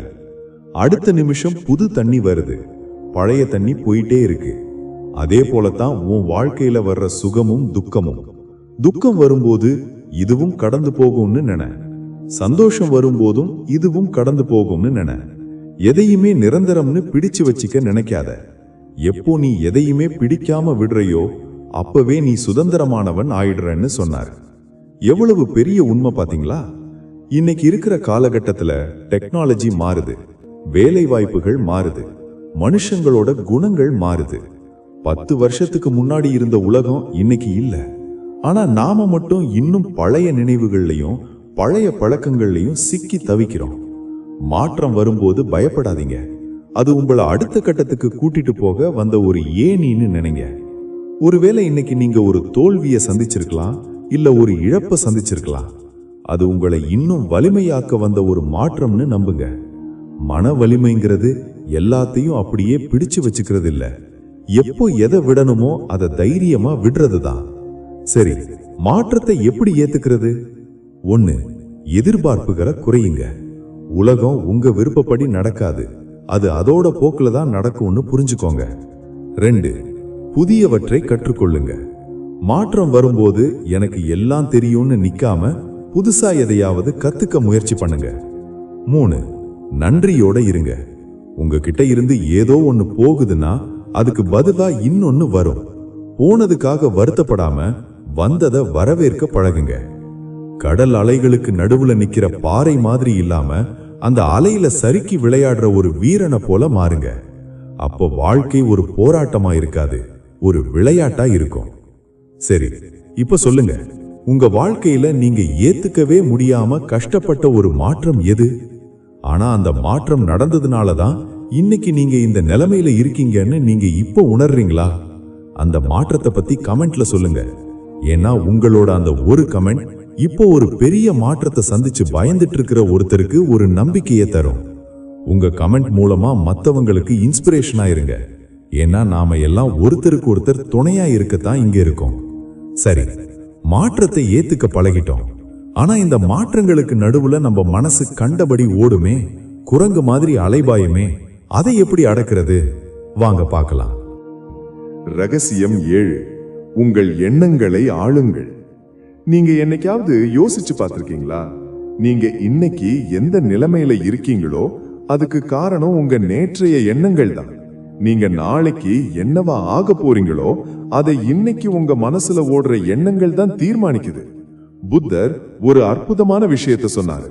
அடுத்த நிமிஷம் புது தண்ணி வருது, பழைய தண்ணி போயிட்டே இருக்கு. அதே போலத்தான் உன் வாழ்க்கையில வர்ற சுகமும் துக்கமும். துக்கம் வரும்போது இதுவும் கடந்து போகும்னு நினை, சந்தோஷம் வரும்போதும் இதுவும் கடந்து போகும்னு நினை. எதையுமே நிரந்தரம்னு பிடிச்சு வச்சிக்க நினைக்காத. எப்போ நீ எதையுமே பிடிக்காம விடுறையோ அப்பவே நீ சுதந்திரமானவன் ஆயிடுறன்னு சொன்னார். எவ்வளவு பெரிய உண்மை பாத்தீங்களா? இன்னைக்கு இருக்கிற காலகட்டத்துல டெக்னாலஜி மாறுது, வேலை வாய்ப்புகள் மாறுது, மனுஷங்களோட குணங்கள் மாறுது. 10 வருஷத்துக்கு முன்னாடி இருந்த உலகம் இன்னைக்கு இல்ல. ஆனா நாம மட்டும் இன்னும் பழைய நினைவுகள்லையும் பழைய பழக்கங்கள்லையும் சிக்கி தவிக்கிறோம். மாற்றம் வரும்போது பயப்படாதீங்க. அது உங்களை அடுத்த கட்டத்துக்கு கூட்டிட்டு போக வந்த ஒரு ஏணின்னு நினைங்க. ஒருவேளை இன்னைக்கு நீங்க ஒரு தோல்வியை சந்திச்சிருக்கலாம், இல்ல ஒரு இழப்பை சந்திச்சிருக்கலாம். அது உங்களை இன்னும் வலிமையாக்க வந்த ஒரு மாற்றம்னு நம்புங்க. மன வலிமைங்கிறது எல்லாத்தையும் அப்படியே பிடிச்சு வச்சுக்கிறது இல்ல, எப்போ எதை விடணுமோ அதை தைரியமா விடுறது தான். சரி, மாற்றத்தை எப்படி ஏத்துக்கிறது? 1, எதிர்பார்ப்புகளை குறையுங்க. உலகம் உங்க விருப்பப்படி நடக்காது, அது அதோட போக்குல தான் நடக்கும்னு புரிஞ்சுக்கோங்க. 2, புதியவற்றை கற்றுக்கொள்ளுங்க. மாற்றம் வரும்போது எனக்கு எல்லாம் தெரியும்னு நிக்காம புதுசா எதையாவது கத்துக்க முயற்சி பண்ணுங்க. 3, நன்றியோட இருங்க. உங்ககிட்ட இருந்து ஏதோ ஒன்னு போகுதுன்னா அதுக்கு பதிலா இன்னொன்னு வரும். போனதுக்காக வருத்தப்படாம வந்ததை வரவேற்க பழகுங்க. கடல் அலைகளுக்கு நடுவுல நிக்கிற பாறை மாதிரி இல்லாம அந்த அலையில சறுக்கி விளையாடுற ஒரு வீரனை போல மாறுங்க. அப்போ வாழ்க்கை ஒரு போராட்டமா இருக்காது, ஒரு விளையாட்டா இருக்கும். சரி, இப்ப சொல்லுங்க, உங்க வாழ்க்கையில நீங்க ஏத்துக்கவே முடியாம கஷ்டப்பட்ட ஒரு மாற்றம் எது? ஆனா அந்த மாற்றம் நடந்ததுனாலதான் இன்னைக்கு நீங்க இந்த நிலைமையில இருக்கீங்கன்னு நீங்க இப்போ உணர்றீங்களா? அந்த மாற்றத்தை பத்தி கமெண்ட்ல சொல்லுங்க. ஏன்னா உங்களோட அந்த ஒரு கமெண்ட் இப்போ ஒரு பெரிய மாற்றத்தை சந்திச்சு பயந்துட்டு இருக்கிற ஒருத்தருக்கு ஒரு நம்பிக்கையை தரும். உங்க கமெண்ட் மூலமா மத்தவங்களுக்கு இன்ஸ்பிரேஷனா இருங்க. ஏன்னா நாம எல்லாம் ஒருத்தருக்கு ஒருத்தர் துணையா இருக்கத்தான் இங்க இருக்கோம். சரி, மாற்றத்தை ஏத்துக்க பழகிட்டோம். ஆனா இந்த மாற்றங்களுக்கு நடுவுல நம்ம மனசு கண்டபடி ஓடுமே, குரங்கு மாதிரி அலைபாயுமே, அதை எப்படி அடக்கிறது? வாங்க பார்க்கலாம். ரகசியம் 7, உங்கள் எண்ணங்களை ஆளுங்கள். நீங்க என்னைக்காவது யோசிச்சு பார்த்திருக்கீங்களா? நீங்க இன்னைக்கு எந்த நிலைமையில இருக்கீங்களோ அதுக்கு காரணம் உங்க நேற்றைய எண்ணங்கள் தான். நீங்க நாளைக்கு என்னவா ஆக போறீங்களோ அதை இன்னைக்கு உங்க மனசுல ஓடுற எண்ணங்கள் தான் தீர்மானிக்குது. புத்தர் ஒரு அற்புதமான விஷயத்தை சொன்னாரு.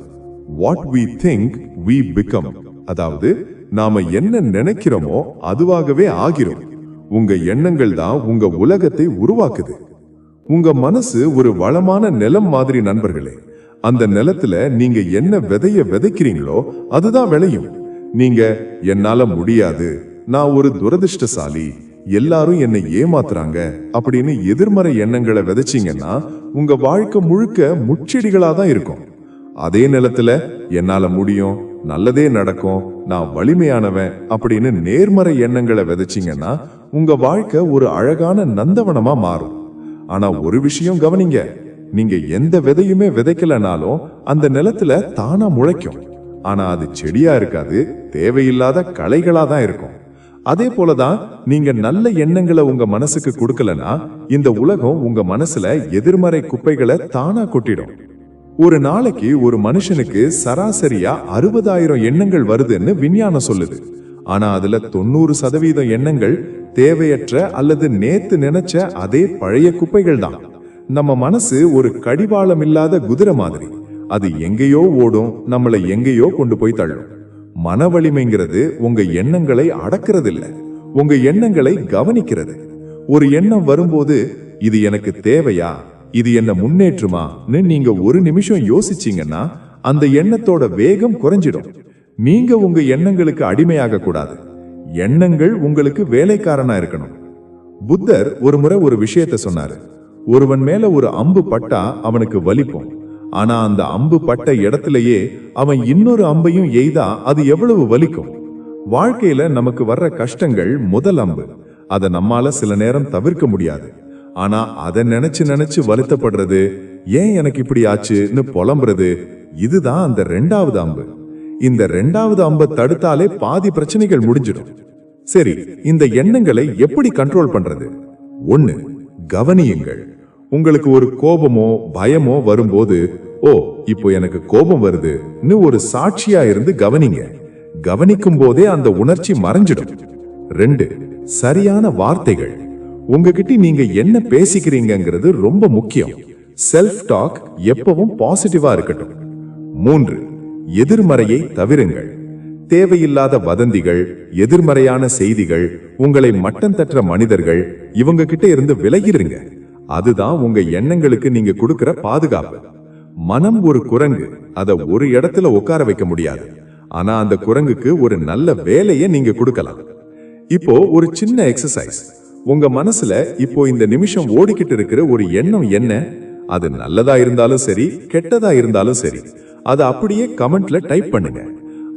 What we think we become. அதாவது நாம என்ன நினைக்கிறோமோ அதுவாகவே ஆகிறோம். உங்க எண்ணங்கள் தான் உங்க உலகத்தை உருவாக்குது. உங்க மனசு ஒரு வளமான நிலம் மாதிரி நண்பர்களே. அந்த நிலத்துல நீங்க என்ன விதைய விதைக்கிறீங்களோ அதுதான் விளையும். நீங்க என்னால முடியாது, நான் ஒரு துரதிர்ஷ்டசாலி, எல்லாரும் என்னை ஏமாத்துறாங்க அப்படின்னு எதிர்மறை எண்ணங்களை விதைச்சீங்கன்னா உங்க வாழ்க்கை முழுக்க முச்செடிகளா தான் இருக்கும். அதே நிலத்துல என்னால முடியும், நல்லதே நடக்கும், நான் வலிமையானவன் அப்படின்னு நேர்மறை எண்ணங்களை விதைச்சீங்கன்னா உங்க வாழ்க்கை ஒரு அழகான நந்தவனமா மாறும். ஆனா ஒரு விஷயம் கவனிங்க, நீங்க எந்த விதையுமே விதைக்கலனாலும் அந்த நிலத்துல தானா முளைக்கும். ஆனா அது செடியா இருக்காது, தேவையில்லாத களைகளா தான் இருக்கும். அதே போலதான் நீங்க நல்ல எண்ணங்களை உங்க மனசுக்கு கொடுக்கலனா இந்த உலகம் உங்க மனசுல எதிர்மறை குப்பைகளை தானா கொட்டிடும். ஒரு நாளைக்கு ஒரு மனுஷனுக்கு சராசரியா 60,000 எண்ணங்கள் வருதுன்னு விஞ்ஞானம் சொல்லுது. ஆனா அதுல 90% எண்ணங்கள் தேவையற்ற அல்லது நேத்து நினைச்ச அதே பழைய குப்பைகள் தான். நம்ம மனசு ஒரு கடிவாளம் இல்லாத குதிரை மாதிரி. அது எங்கேயோ ஓடும், நம்மளை எங்கேயோ கொண்டு போய் தள்ளும். மன வலிமைங்கிறது உங்க எண்ணங்களை அடக்கிறது இல்ல, உங்க எண்ணங்களை கவனிக்கிறது. ஒரு எண்ணம் வரும்போது இது எனக்கு தேவையா, இது என்ன முன்னேற்றுமான்னு நீங்க ஒரு நிமிஷம் யோசிச்சீங்கன்னா அந்த எண்ணத்தோட வேகம் குறைஞ்சிடும். நீங்க உங்க எண்ணங்களுக்கு அடிமையாக கூடாது, எண்ணங்கள் உங்களுக்கு வேலைக்காரனா இருக்கணும். புத்தர் ஒரு முறை ஒரு விஷயத்த சொன்னாரு. ஒருவன் மேல ஒரு அம்பு பட்டா அவனுக்கு வலிக்கும். ஆனா அந்த அம்பு பட்ட இடத்திலேயே அவன் இன்னொரு அம்பையும் எய்தா அது எவ்வளவு வலிக்கும். வாழ்க்கையில நமக்கு வர்ற கஷ்டங்கள் முதல் அம்பு. அதை நம்மால சில நேரம் தவிர்க்க முடியாது. ஆனா அதை நினைச்சு நினைச்சு வருத்தப்படுறது, ஏன் எனக்கு இப்படி ஆச்சுன்னு புலம்புறது, இதுதான் அந்த 2வது அம்பு. இந்த 2வது அம்பை தடுத்தாலே பாதி பிரச்சனைகள் முடிஞ்சிடும். சரி, இந்த எண்ணங்களை எப்படி கண்ட்ரோல் பண்றது? 1, கவனியுங்கள். உங்களுக்கு ஒரு கோபமோ பயமோ வரும்போது, ஓ இப்போ எனக்கு கோபம் வருதுன்னு ஒரு சாட்சியா இருந்து கவனிங்க. கவனிக்கும் போதே அந்த உணர்ச்சி மறைஞ்சிடும். 2, சரியான வார்த்தைகள். உங்ககிட்ட நீங்க என்ன பேசிக்கிறீங்கிறது ரொம்ப முக்கியம். செல்ஃப் டாக் எப்பவும் பாசிட்டிவா இருக்கட்டும். 3, எதிர்மறையை தவிருங்கள். தேவையில்லாத வதந்திகள், எதிர்மறையான செய்திகள், உங்களை மட்டம் தட்டுற மனிதர்கள், இவங்க கிட்ட இருந்து விலகிருங்க. அதுதான் உங்க எண்ணங்களுக்கு நீங்க கொடுக்கிற பாதுகாப்பு. மனம் ஒரு குரங்கு, அதை ஒரு இடத்துல உட்கார வைக்க முடியாது. ஆனா அந்த குரங்குக்கு ஒரு நல்ல வேலையை நீங்க கொடுக்கலாம். இப்போ ஒரு சின்ன எக்ஸசைஸ். உங்க மனசுல இப்போ இந்த நிமிஷம் ஓடிக்கிட்டு இருக்கிற ஒரு எண்ணம் என்ன? அது நல்லதா இருந்தாலும் சரி, கெட்டதா இருந்தாலும் சரி, அதை அப்படியே கமெண்ட்ல டைப் பண்ணுங்க.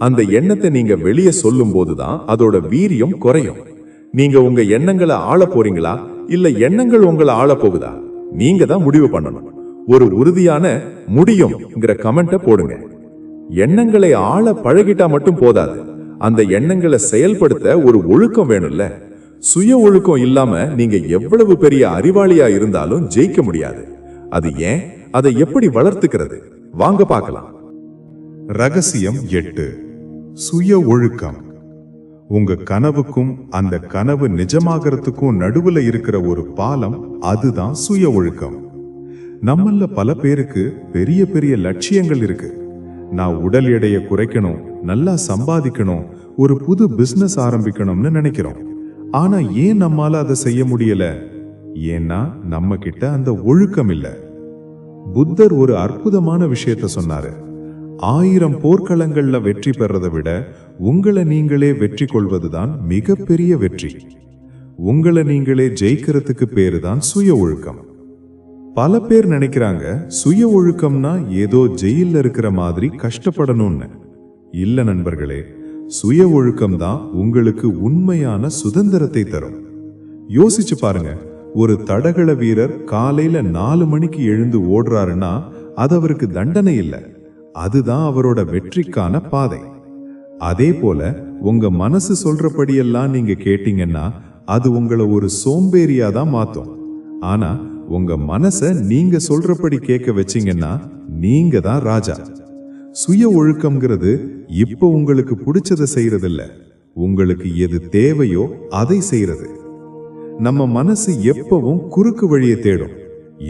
அந்த எண்ணத்தை நீங்க வெளியே சொல்லும் போதுதான் அதோட வீரியம் குறையும். நீங்க உங்க எண்ணங்களை ஆள போறீங்களா இல்ல எண்ணங்கள் உங்களை ஆள போகுதா? நீங்க தான் முடிவு பண்ணணும். ஒரு உறுதியான முடியும்ங்கிற கமெண்ட போடுங்க. எண்ணங்களை ஆள பழகிட்டா மட்டும் போதாது, அந்த எண்ணங்களை செயல்படுத்த ஒரு ஒழுக்கம் வேணும்ல. சுய ஒழுக்கம் இல்லாம நீங்க எவ்வளவு பெரிய அறிவாளியா இருந்தாலும் ஜெயிக்க முடியாது. அது ஏன்? அதை எப்படி வளர்த்துக்கிறது? வாங்க பார்க்கலாம். ரகசியம் 8, சுய ஒழுக்கம். உங்க கனவுக்கும் அந்த கனவு நிஜமாகறதுக்கும் நடுவுல இருக்கிற ஒரு பாலம், அதுதான் சுய ஒழுக்கம். நம்மள பல பேருக்கு பெரிய பெரிய லட்சியங்கள் இருக்கு. நான் உடல் எடையை குறைக்கணும், நல்லா சம்பாதிக்கணும், ஒரு புது பிசினஸ் ஆரம்பிக்கணும்னு நினைக்கிறோம். ஆனா ஏன் நம்மால அதை செய்ய முடியல? ஏன்னா நம்ம கிட்ட அந்த ஒழுக்கம் இல்ல. புத்தர் ஒரு அற்புதமான விஷயத்த சொன்னாரு. 1000 போர்க்களங்கள்ல வெற்றி பெறதை விட உங்களை நீங்களே வெற்றி கொள்வதுதான் மிகப்பெரிய வெற்றி. உங்களை நீங்களே ஜெயிக்கிறதுக்கு பேருதான் சுய ஒழுக்கம். பல பேர் நினைக்கிறாங்க சுய ஒழுக்கம்னா ஏதோ ஜெயில இருக்கிற மாதிரி கஷ்டப்படணும்னு. இல்ல நண்பர்களே, சுய ஒழுக்கம் தான் உங்களுக்கு உண்மையான சுதந்திரத்தை தரும். யோசிச்சு பாருங்க, ஒரு தடகள வீரர் காலையில 4 மணிக்கு எழுந்து ஓடுறாருன்னா அது அவருக்கு தண்டனை இல்லை, அதுதான் அவரோட வெற்றிக்கான பாதை. அதே போல உங்க மனசு சொல்றபடியெல்லாம் நீங்க கேட்டீங்கன்னா அது உங்களை ஒரு சோம்பேறியா தான் மாத்தும். ஆனா உங்க மனச நீங்க சொல்றபடி கேட்க வச்சீங்கன்னா நீங்க தான் ராஜா. சுய ஒழுக்கம்ங்கிறது இப்ப உங்களுக்கு பிடிச்சதை செய்யறது இல்ல, உங்களுக்கு எது தேவையோ அதை செய்யறது. நம்ம மனசு எப்பவும் குறுக்கு வழியை தேடும்.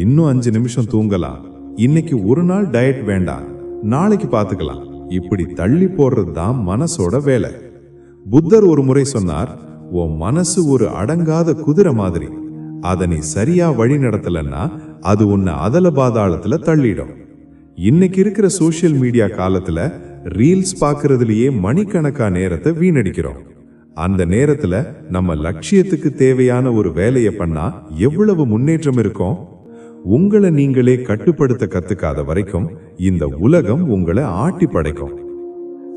இன்னும் 5 நிமிஷம் தூங்கலாம், இன்னைக்கு ஒரு நாள் டயட் வேண்டாம், நாளைக்கு பார்த்துக்கலாம், இப்படி தள்ளி போடுறது தான் மனசோட வேலை. புத்தர் ஒரு முறை சொன்னார், உன் மனசு ஒரு அடங்காத குதிரை மாதிரி. அதை நீ சரியா வழி நடத்தலன்னா அது உன்னை அதல பாதாளத்துல தள்ளிடும். இன்னைக்கு இருக்கிற சோசியல் மீடியா காலத்துல ரீல்ஸ் பார்க்கறதுலயே மணிக்கணக்கா நேரத்தை வீணடிக்கிறோம். அந்த நேரத்துல நம்ம லட்சியத்துக்கு தேவையான ஒரு வேலையை பண்ணா எவ்வளவு முன்னேற்றம் இருக்கும்? உங்களை நீங்களே கட்டுப்படுத்த கத்துக்காத வரைக்கும் இந்த உலகம் உங்களை ஆட்டி படைக்கும்.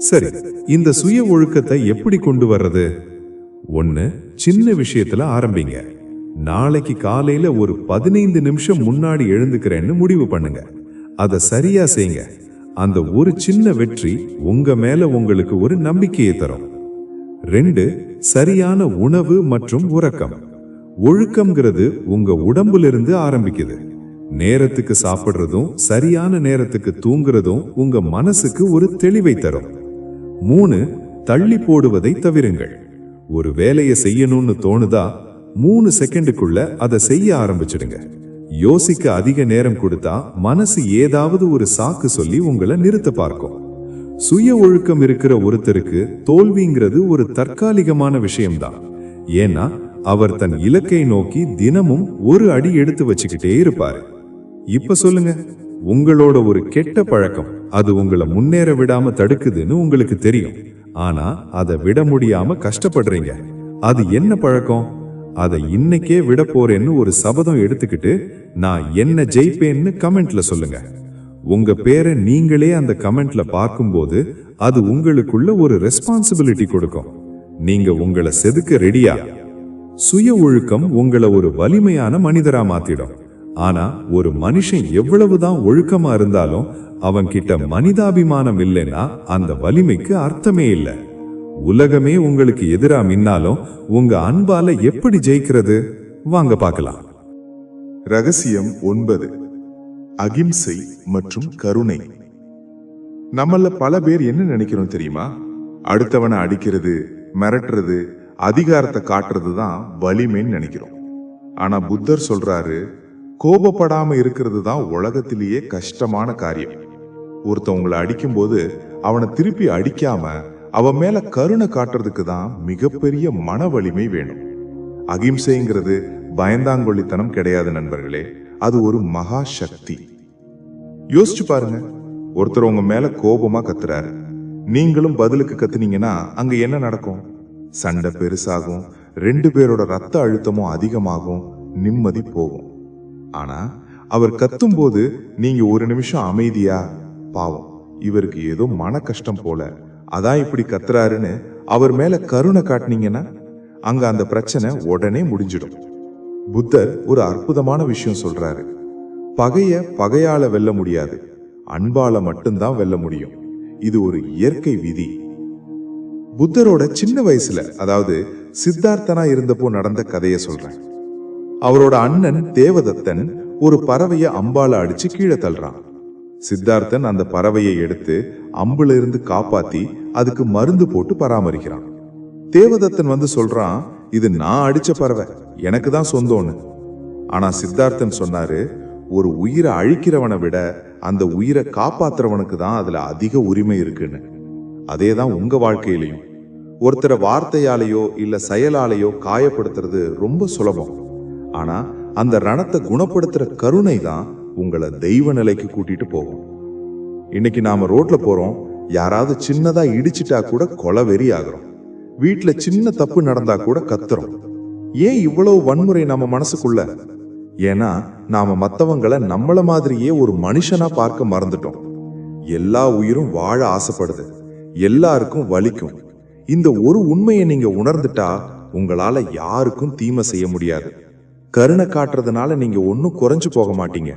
சரி, இந்த சுய ஒழுக்கத்தை எப்படி கொண்டு வர்றது? 1, சின்ன விஷயத்துல ஆரம்பிங்க. நாளைக்கு காலையில ஒரு 15 நிமிஷம் முன்னாடி எழுந்துக்கிறேன்னு முடிவு பண்ணுங்க. அதை சரியா செய்யுங்க. அந்த ஒரு சின்ன வெற்றி உங்க மேல உங்களுக்கு ஒரு நம்பிக்கையை தரும். 2, சரியான உணவு மற்றும் உறக்கம். ஒழுக்கம்ங்கிறது உங்க உடம்பிலிருந்து ஆரம்பிக்குது. நேரத்துக்கு சாப்பிடுறதும் சரியான நேரத்துக்கு தூங்குறதும் உங்க மனசுக்கு ஒரு தெளிவை தரும். 3, தள்ளி போடுவதை தவிருங்கள். ஒரு வேலையை செய்யணும்னு தோணுதா 3 செகண்டுக்குள்ள அதை செய்ய ஆரம்பிச்சிடுங்க. யோசிக்க அதிக நேரம் கொடுத்தா மனசு ஏதாவது ஒரு சாக்கு சொல்லி உங்களை நிறுத்த பார்க்கும். சுய ஒழுக்கம் இருக்கிற ஒருத்தருக்கு தோல்விங்கிறது ஒரு தற்காலிகமான விஷயம்தான். ஏன்னா அவர் தன் இலக்கை நோக்கி தினமும் ஒரு அடி எடுத்து வச்சுக்கிட்டே இருப்பாரு. இப்ப சொல்லுங்க, உங்களோட ஒரு கெட்ட பழக்கம் அது உங்களை முன்னேற விடாம தடுக்குதுன்னு உங்களுக்கு தெரியும். ஆனா அதை விட முடியாம கஷ்டப்படுறீங்க. அது என்ன பழக்கம்? அதை இன்னைக்கே விட போறேன்னு ஒரு சபதம் எடுத்துக்கிட்டு நான் என்ன ஜெயிப்பேன்னு கமெண்ட்ல சொல்லுங்க. உங்க பேரை நீங்களே அந்த கமெண்ட்ல பார்க்கும்போது அது உங்களுக்குள்ள ஒரு ரெஸ்பான்சிபிலிட்டி கொடுக்கும். நீங்க உங்களை செதுக்க ரெடியா? சுய ஒழுக்கம் உங்களை ஒரு வலிமையான மனிதரா மாத்திடும். ஆனா ஒரு மனுஷன் எவ்வளவுதான் ஒழுக்கமா இருந்தாலும் அவன் கிட்ட மனிதாபிமானம் இல்லைன்னா அந்த வலிமைக்கு அர்த்தமே இல்லை. உலகமே உங்களுக்கு எதிரா மின்னாலும் உங்க அன்பால எப்படி ஜெயிக்கிறது? வாங்க பார்க்கலாம். ரகசியம் 9, அகிம்சை மற்றும் கருணை. நம்மள பல பேர் என்ன நினைக்கிறோம் தெரியுமா? அடுத்தவனை அடிக்கிறது, மிரட்டுறது, அதிகாரத்தை காட்டுறது தான் வலிமைன்னு நினைக்கிறோம். ஆனா புத்தர் சொல்றாரு, கோபப்படாம இருக்கிறது தான் உலகத்திலேயே கஷ்டமான காரியம். ஒருத்தவங்களை அடிக்கும்போது அவனை திருப்பி அடிக்காம அவன் மேல கருணை காட்டுறதுக்கு தான் மிகப்பெரிய மன வலிமை வேணும். அகிம்சைங்கிறது பயந்தாங்கொள்ளித்தனம் கிடையாது நண்பர்களே, அது ஒரு மகா சக்தி. யோசிச்சு பாருங்க, ஒருத்தர் உங்க மேல கோபமா கத்துறாரு, நீங்களும் பதிலுக்கு கத்துனீங்கன்னா அங்க என்ன நடக்கும்? சண்டை பெருசாகும், 2 பேரோட ரத்த அழுத்தமும் அதிகமாகும், நிம்மதி போகும். ஆனா அவர் கத்தும் போது நீங்க ஒரு நிமிஷம் அமைதியா, பாவம் இவருக்கு ஏதோ மன கஷ்டம் போல, அதான் இப்படி கத்துறாருன்னு அவர் மேல கருணை காட்டினீங்கன்னா அங்க அந்த பிரச்சனை உடனே முடிஞ்சிடும். புத்தர் ஒரு அற்புதமான விஷயம் சொல்றாரு, பகையால வெல்ல முடியாது, அன்பால மட்டும்தான் வெல்ல முடியும். இது ஒரு இயற்கை விதி. புத்தரோட சின்ன வயசுல, அதாவது சித்தார்த்தனா இருந்தப்போ நடந்த கதையை சொல்றேன். அவரோட அண்ணன் தேவதத்தன் ஒரு பறவைய அம்பால அடிச்சு கீழே தள்ளுறான். சித்தார்த்தன் அந்த பறவையை எடுத்து அம்புல இருந்து காப்பாத்தி அதுக்கு மருந்து போட்டு பராமரிக்கிறான். தேவதத்தன் வந்து சொல்றான், இது நான் அடிச்ச பறவை, எனக்கு தான் சொந்தம்னு. ஆனா சித்தார்த்தன் சொன்னாரு, ஒரு உயிரை அழிக்கிறவனை விட அந்த உயிரை காப்பாத்துறவனுக்கு தான் அதுல அதிக உரிமை இருக்குன்னு. அதேதான் உங்க வாழ்க்கையிலையும். ஒருத்தரை வார்த்தையாலேயோ இல்ல செயலாலேயோ காயப்படுத்துறது ரொம்ப சுலபம். ஆனா அந்த ரணத்தை குணப்படுத்துற கருணை தான் உங்களை தெய்வ நிலைக்கு கூட்டிட்டு போகும். இன்னைக்கு நாம ரோட்ல போறோம், யாராவது சின்னதா இடிச்சிட்டா கூட கொலவெறி ஆகிறோம். வீட்டுல சின்ன தப்பு நடந்தா கூட கத்துறோம். ஏன் இவ்வளவு வன்முறை நம்ம மனசுக்குள்ள? ஏன்னா நாம மத்தவங்களை நம்மள மாதிரியே ஒரு மனுஷனா பார்க்க மறந்துட்டோம். எல்லா உயிரும் வாழ ஆசைப்படுது, எல்லாருக்கும் வலிக்கும். இந்த ஒரு உண்மையை நீங்க உணர்ந்துட்டா உங்களால யாருக்கும் தீமை செய்ய முடியாது. கருணை காட்டுறதுனால நீங்க ஒன்னும் குறைஞ்சு போக மாட்டீங்க.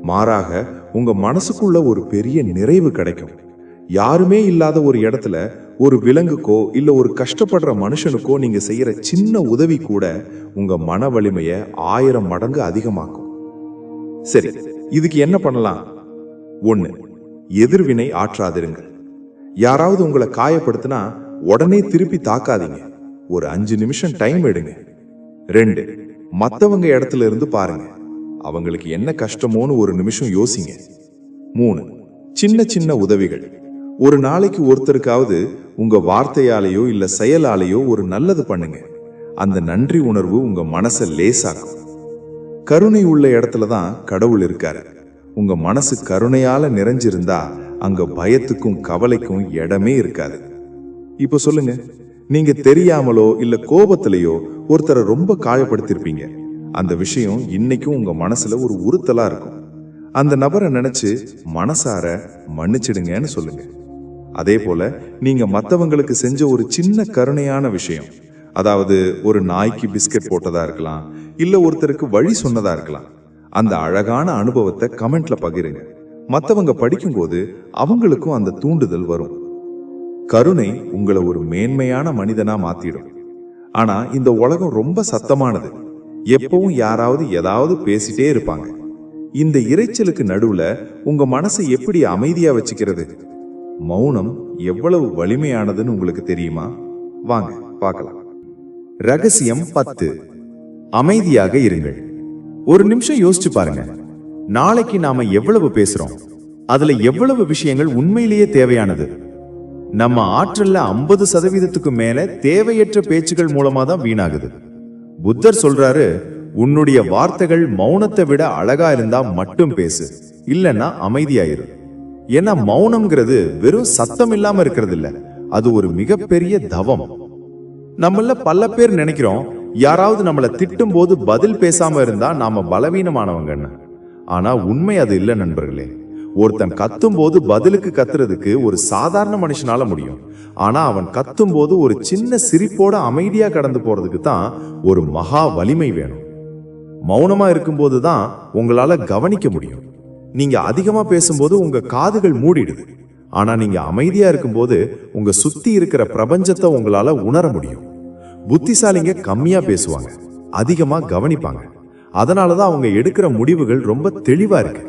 மாறாக உங்க மனசுக்குள்ள ஒரு பெரிய நிறைவு கிடைக்கும். யாருமே இல்லாத ஒரு இடத்துல ஒரு விலங்குக்கோ இல்ல ஒரு கஷ்டப்படுற மனுஷனுக்கோ நீங்க செய்யற சின்ன உதவி கூட உங்க மன வலிமைய 1000 மடங்கு அதிகமாக்கும். சரி, இதுக்கு என்ன பண்ணலாம்? 1, எதிர்வினை ஆற்றாதிருங்கள். யாராவது உங்களை காயப்படுத்தினா உடனே திருப்பி தாக்காதீங்க. ஒரு 5 நிமிஷம் டைம் எடுங்க. 2, மத்தவங்க இடத்துல இருந்து பாருங்க. அவங்களுக்கு என்ன கஷ்டமோன்னு ஒரு நிமிஷம் யோசிங்க. 3, சின்ன சின்ன உதவிகள். ஒரு நாளைக்கு ஒருத்தருக்காவது உங்க வார்த்தையாலேயோ இல்ல செயலாலேயோ ஒரு நல்லது பண்ணுங்க. அந்த நன்றி உணர்வு உங்க மனசை லேசாக்கும். கருணை உள்ள இடத்துல தான் கடவுள் இருக்காரு. உங்க மனசு கருணையால நிறைஞ்சிருந்தா அங்க பயத்துக்கும் கவலைக்கும் இடமே இருக்காது. இப்ப சொல்லுங்க, நீங்க தெரியாமலோ இல்ல கோபத்திலேயோ ஒருத்தரை ரொம்ப காயப்படுத்திருப்பீங்க. அந்த விஷயம் இன்னைக்கும் உங்க மனசுல ஒரு உறுத்தலா இருக்கும். அந்த நபரை நினைச்சு மனசார மன்னிச்சிடுங்கன்னு சொல்லுங்க. அதே போல நீங்க மத்தவங்களுக்கு செஞ்ச ஒரு சின்ன கருணையான விஷயம், அதாவது ஒரு நாய்க்கு பிஸ்கட் போட்டதா இருக்கலாம், இல்ல ஒருத்தருக்கு வழி சொன்னதா இருக்கலாம். அந்த அழகான அனுபவத்தை கமெண்ட்ல பகிருங்க. மத்தவங்க படிக்கும்போது அவங்களுக்கும் அந்த தூண்டுதல் வரும். கருணை உங்களை ஒரு மேன்மையான மனிதனா மாத்திடும். ஆனா இந்த உலகம் ரொம்ப சத்தமானது. எப்பவும் யாராவது ஏதாவது பேசிட்டே இருப்பாங்க. இந்த இரைச்சலுக்கு நடுவுல உங்க மனசை எப்படி அமைதியா வச்சுக்கிறது? மௌனம் எவ்வளவு வலிமையானதுன்னு உங்களுக்கு தெரியுமா? வாங்க பார்க்கலாம். ரகசியம் 10. அமைதியாக இருங்கள். ஒரு நிமிஷம் யோசிச்சு பாருங்க. நாளைக்கு நாம எவ்வளவு பேசுறோம்? அதுல எவ்வளவு விஷயங்கள் உண்மையிலேயே தேவையானது? நம்ம ஆற்றல்ல 50% மேல தேவையற்ற பேச்சுகள் மூலமா தான் வீணாகுது. புத்தர் சொல்றாரு, உன்னுடைய வார்த்தைகள் மௌனத்தை விட அழகா இருந்தா மட்டும் பேசு, இல்லைன்னா அமைதியாயிரு. ஏன்னா மௌனம்ங்கிறது வெறும் சத்தம் இல்லாம இருக்கிறது இல்ல, அது ஒரு மிகப்பெரிய தவம். நம்மள பல பேர் நினைக்கிறோம், யாராவது நம்மள திட்டும் போது பதில் பேசாம இருந்தா நாம பலவீனமானவங்கன்னு. ஆனா உண்மை அது இல்ல நண்பர்களே. ஒருத்தன் கத்தும் போது பதிலுக்கு கத்துறதுக்கு ஒரு சாதாரண மனுஷனால முடியும். ஆனா அவன் கத்தும் போது ஒரு சின்ன சிரிப்போட அமைதியா கடந்து போறதுக்கு தான் ஒரு மகா வலிமை வேணும். மௌனமா இருக்கும்போது தான் உங்களால கவனிக்க முடியும். நீங்க அதிகமா பேசும்போது உங்க காதுகள் மூடிடுது. ஆனா நீங்க அமைதியா இருக்கும்போது உங்க சுத்தி இருக்கிற பிரபஞ்சத்தை உங்களால உணர முடியும். புத்திசாலிங்க கம்மியா பேசுவாங்க, அதிகமா கவனிப்பாங்க. அதனாலதான் அவங்க எடுக்கிற முடிவுகள் ரொம்ப தெளிவா இருக்கு.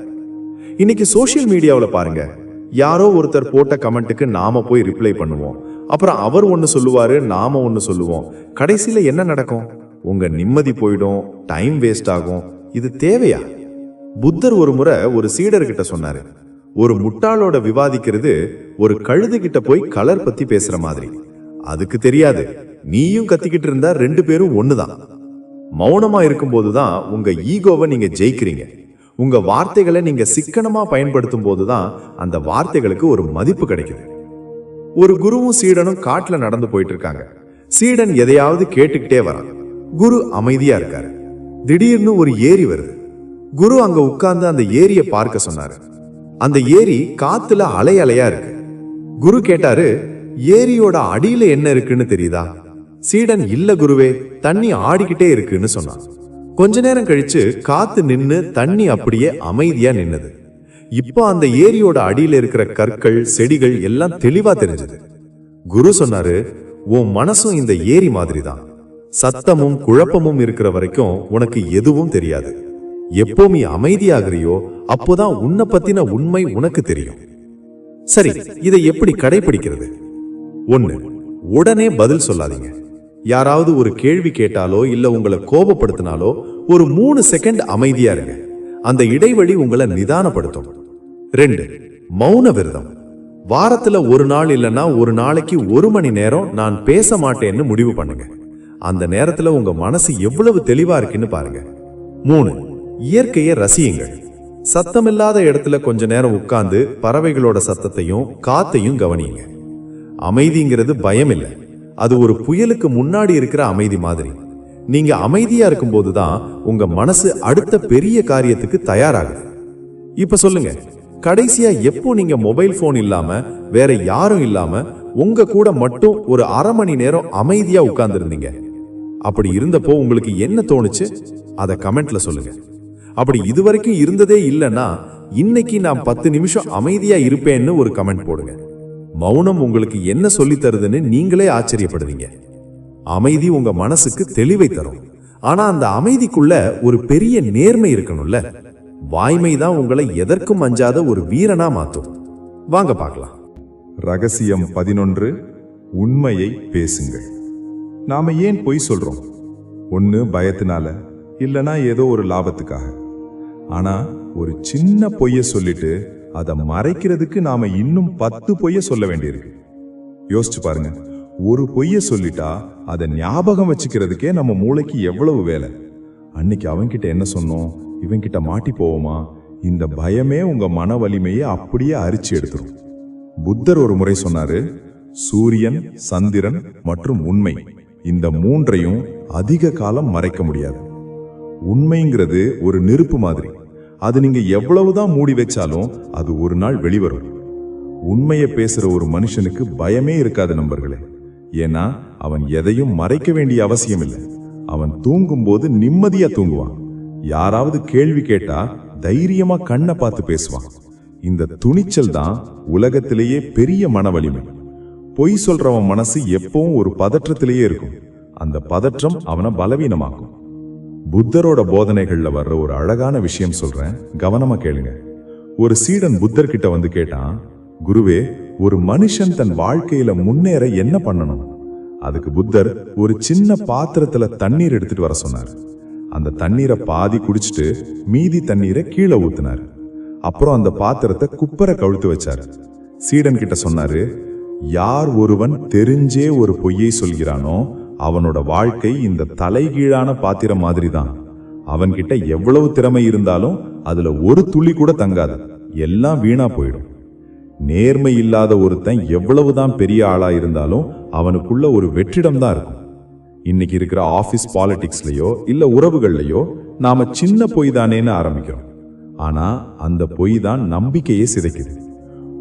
இன்னைக்கு சோசியல் மீடியாவில் பாருங்க, யாரோ ஒருத்தர் போட்ட கமெண்ட்டுக்கு நாம போய் ரிப்ளை பண்ணுவோம். அப்புறம் அவர் ஒன்னு சொல்லுவாரு, நாம ஒன்னு சொல்லுவோம். கடைசியில என்ன நடக்கும்? உங்க நிம்மதி போயிடும், டைம் வேஸ்ட் ஆகும். இது தேவையா? புத்தர் ஒரு முறை ஒரு சீடர்கிட்ட சொன்னாரு, ஒரு முட்டாளோட விவாதிக்கிறது ஒரு கழுது கிட்ட போய் கலர் பத்தி பேசுற மாதிரி. அதுக்கு தெரியாது நீயும் கத்திக்கிட்டு இருந்தா 2 பேரும் ஒண்ணுதான். மௌனமா இருக்கும்போதுதான் உங்க ஈகோவை நீங்க ஜெயிக்கிறீங்க. உங்க வார்த்தைகளை நீங்க சிக்கனமா பயன்படுத்தும் போதுதான் அந்த வார்த்தைகளுக்கு ஒரு மதிப்பு கிடைக்குது. ஒரு குருவும் சீடனும் காட்டுல நடந்து போயிட்டு இருக்காங்க. சீடன் எதையாவது கேட்டுக்கிட்டே வரான். குரு அமைதியா இருக்காரு. திடீர்னு ஒரு ஏரி வருது. குரு அங்க உட்கார்ந்து அந்த ஏரியை பார்க்க சொன்னாரு. அந்த ஏரி காத்துல அலை அலையா இருக்கு. குரு கேட்டாரு, ஏரியோட அடியில என்ன இருக்குன்னு தெரியுதா? சீடன், இல்ல குருவே, தண்ணி ஆடிக்கிட்டே இருக்குன்னு சொன்னான். கொஞ்ச நேரம் கழிச்சு காத்து நின்னு தண்ணி அப்படியே அமைதியா நின்னது. இப்போ அந்த ஏரியோட அடியில இருக்கிற கற்கள், செடிகள் எல்லாம் தெளிவா தெரிஞ்சது. குரு சொன்னாரு, உன் மனசும் இந்த ஏரி மாதிரி தான். சத்தமும் குழப்பமும் இருக்கிற வரைக்கும் உனக்கு எதுவும் தெரியாது. எப்போ நீ அமைதியாகிறியோ அப்போதான் உன்னை பத்தின உண்மை உனக்கு தெரியும். சரி, இதை எப்படி கடைபிடிக்கிறது? 1. உடனே பதில் சொல்லாதீங்க. யாராவது ஒரு கேள்வி கேட்டாலோ இல்ல உங்களை கோபப்படுத்தினாலோ ஒரு 3 செகண்ட் அமைதியா இருங்க. அந்த இடைவெளி உங்களை நிதானப்படுத்தும். 2. மௌன விரதம். வாரத்துல ஒரு நாள் இல்லைன்னா ஒரு நாளைக்கு 1 மணி நேரம் நான் பேச மாட்டேன்னு முடிவு பண்ணுங்க. அந்த நேரத்துல உங்க மனசு எவ்வளவு தெளிவா இருக்குன்னு பாருங்க. 3. இயற்கையை ரசியுங்கள். சத்தமில்லாத இடத்துல கொஞ்ச நேரம் உட்கார்ந்து பறவைகளோட சத்தத்தையும் காத்தையும் கவனியுங்க. அமைதிங்கிறது பயம் இல்லை, அது ஒரு புயலுக்கு முன்னாடி இருக்கிற அமைதி மாதிரி. நீங்க அமைதியா இருக்கும் போதுதான் உங்க மனசு அடுத்த பெரிய காரியத்துக்கு தயாராகுது. இப்ப சொல்லுங்க, கடைசியா எப்போ நீங்க மொபைல் போன் இல்லாம வேற யாரும் இல்லாம உங்க கூட மட்டும் ஒரு அரை மணி நேரம் அமைதியா உட்கார்ந்து இருந்தீங்க? அப்படி இருந்தப்போ உங்களுக்கு என்ன தோணுச்சு? அதை கமெண்ட்ல சொல்லுங்க. அப்படி இதுவரைக்கும் இருந்ததே இல்லைன்னா இன்னைக்கு நான் 10 நிமிஷம் அமைதியா இருப்பேன்னு ஒரு கமெண்ட் போடுங்க. மௌனம் உங்களுக்கு என்ன சொல்லி தருதுன்னு நீங்களே ஆச்சரியப்படுவீங்க. அமைதி உங்க மனசுக்கு தெளிவை தரும். ஆனா அந்த அமைதிக்குள்ள ஒரு பெரிய நேர்மை இருக்கணும்ல. வாய்மை தான் உங்களை எதற்கும் அஞ்சாத ஒரு வீரனா மாத்தும். வாங்க பார்க்கலாம். ரகசியம் 11. உண்மையை பேசுங்கள். நாம ஏன் பொய் சொல்றோம்? ஒன்னு பயத்தினால, இல்லனா ஏதோ ஒரு லாபத்துக்காக. ஆனா ஒரு சின்ன பொய்ய சொல்லிட்டு அதை மறைக்கிறதுக்கு நாம இன்னும் 10 பொய்ய சொல்ல வேண்டியிருக்கு. யோசிச்சு பாருங்க, ஒரு பொய்ய சொல்லிட்டா அதை ஞாபகம் வச்சுக்கிறதுக்கே நம்ம மூளைக்கு எவ்வளவு வேலை. அன்னைக்கு அவன்கிட்ட என்ன சொன்னோம், இவன்கிட்ட மாட்டி போவோமா, இந்த பயமே உங்க மன வலிமையை அப்படியே அரிச்சு எடுத்துரும். புத்தர் ஒரு முறை சொன்னாரு, சூரியன், சந்திரன் மற்றும் உண்மை, இந்த 3ஐயும் அதிக காலம் மறைக்க முடியாது. உண்மைங்கிறது ஒரு நெருப்பு மாதிரி. அது நீங்க எவ்வளவுதான் மூடி வச்சாலும் அது ஒரு நாள் வெளிவரும். உண்மையை பேசுற ஒரு மனுஷனுக்கு பயமே இருக்காது நண்பர்களே. ஏன்னா அவன் எதையும் மறைக்க வேண்டிய அவசியம் இல்லை. அவன் தூங்கும்போது நிம்மதியா தூங்குவான். யாராவது கேள்வி கேட்டா தைரியமா கண்ணை பார்த்து பேசுவான். இந்த துணிச்சல் தான் உலகத்திலேயே பெரிய மன வலிமை. பொய் சொல்றவன் மனசு எப்பவும் ஒரு பதற்றத்திலேயே இருக்கும். அந்த பதற்றம் அவனை பலவீனமாக்கும். புத்தரோட போதனைகள்ல வர்ற ஒரு அழகான விஷயம் சொல்றேன், கவனமா கேளுங்க. ஒரு சீடன் புத்தர் கிட்ட வந்து கேட்டான், குருவே, ஒரு மனுஷன் தன் வாழ்க்கையில முன்னேற என்ன பண்ணணும்? அதுக்கு புத்தர் ஒரு சின்ன பாத்திரத்துல தண்ணீர் எடுத்துட்டு வர சொன்னார். அந்த தண்ணீரை பாதி குடிச்சிட்டு மீதி தண்ணீரை கீழே ஊத்தினார். அப்புறம் அந்த பாத்திரத்தை குப்பரை கவுழ்த்து வச்சார். சீடன் கிட்ட சொன்னாரு, யார் ஒருவன் தெரிஞ்சே ஒரு பொய்யை சொல்கிறானோ அவனோட வாழ்க்கை இந்த தலைகீழான பாத்திரம் மாதிரி தான். அவன்கிட்ட எவ்வளவு திறமை இருந்தாலும் அதுல ஒரு துளி கூட தங்காது, எல்லாம் வீணா போயிடும். நேர்மை இல்லாத ஒருத்தன் எவ்வளவுதான் பெரிய ஆளா இருந்தாலும் அவனுக்குள்ள ஒரு வெற்றிடம் தான் இருக்கும். இன்னைக்கு இருக்கிற ஆபீஸ் பாலிடிக்ஸ்லயோ இல்ல உறவுகள்லயோ நாம சின்ன பொய் தானேன்னு ஆரம்பிக்கிறோம். ஆனா அந்த பொய் தான் நம்பிக்கையை சிதைக்குது.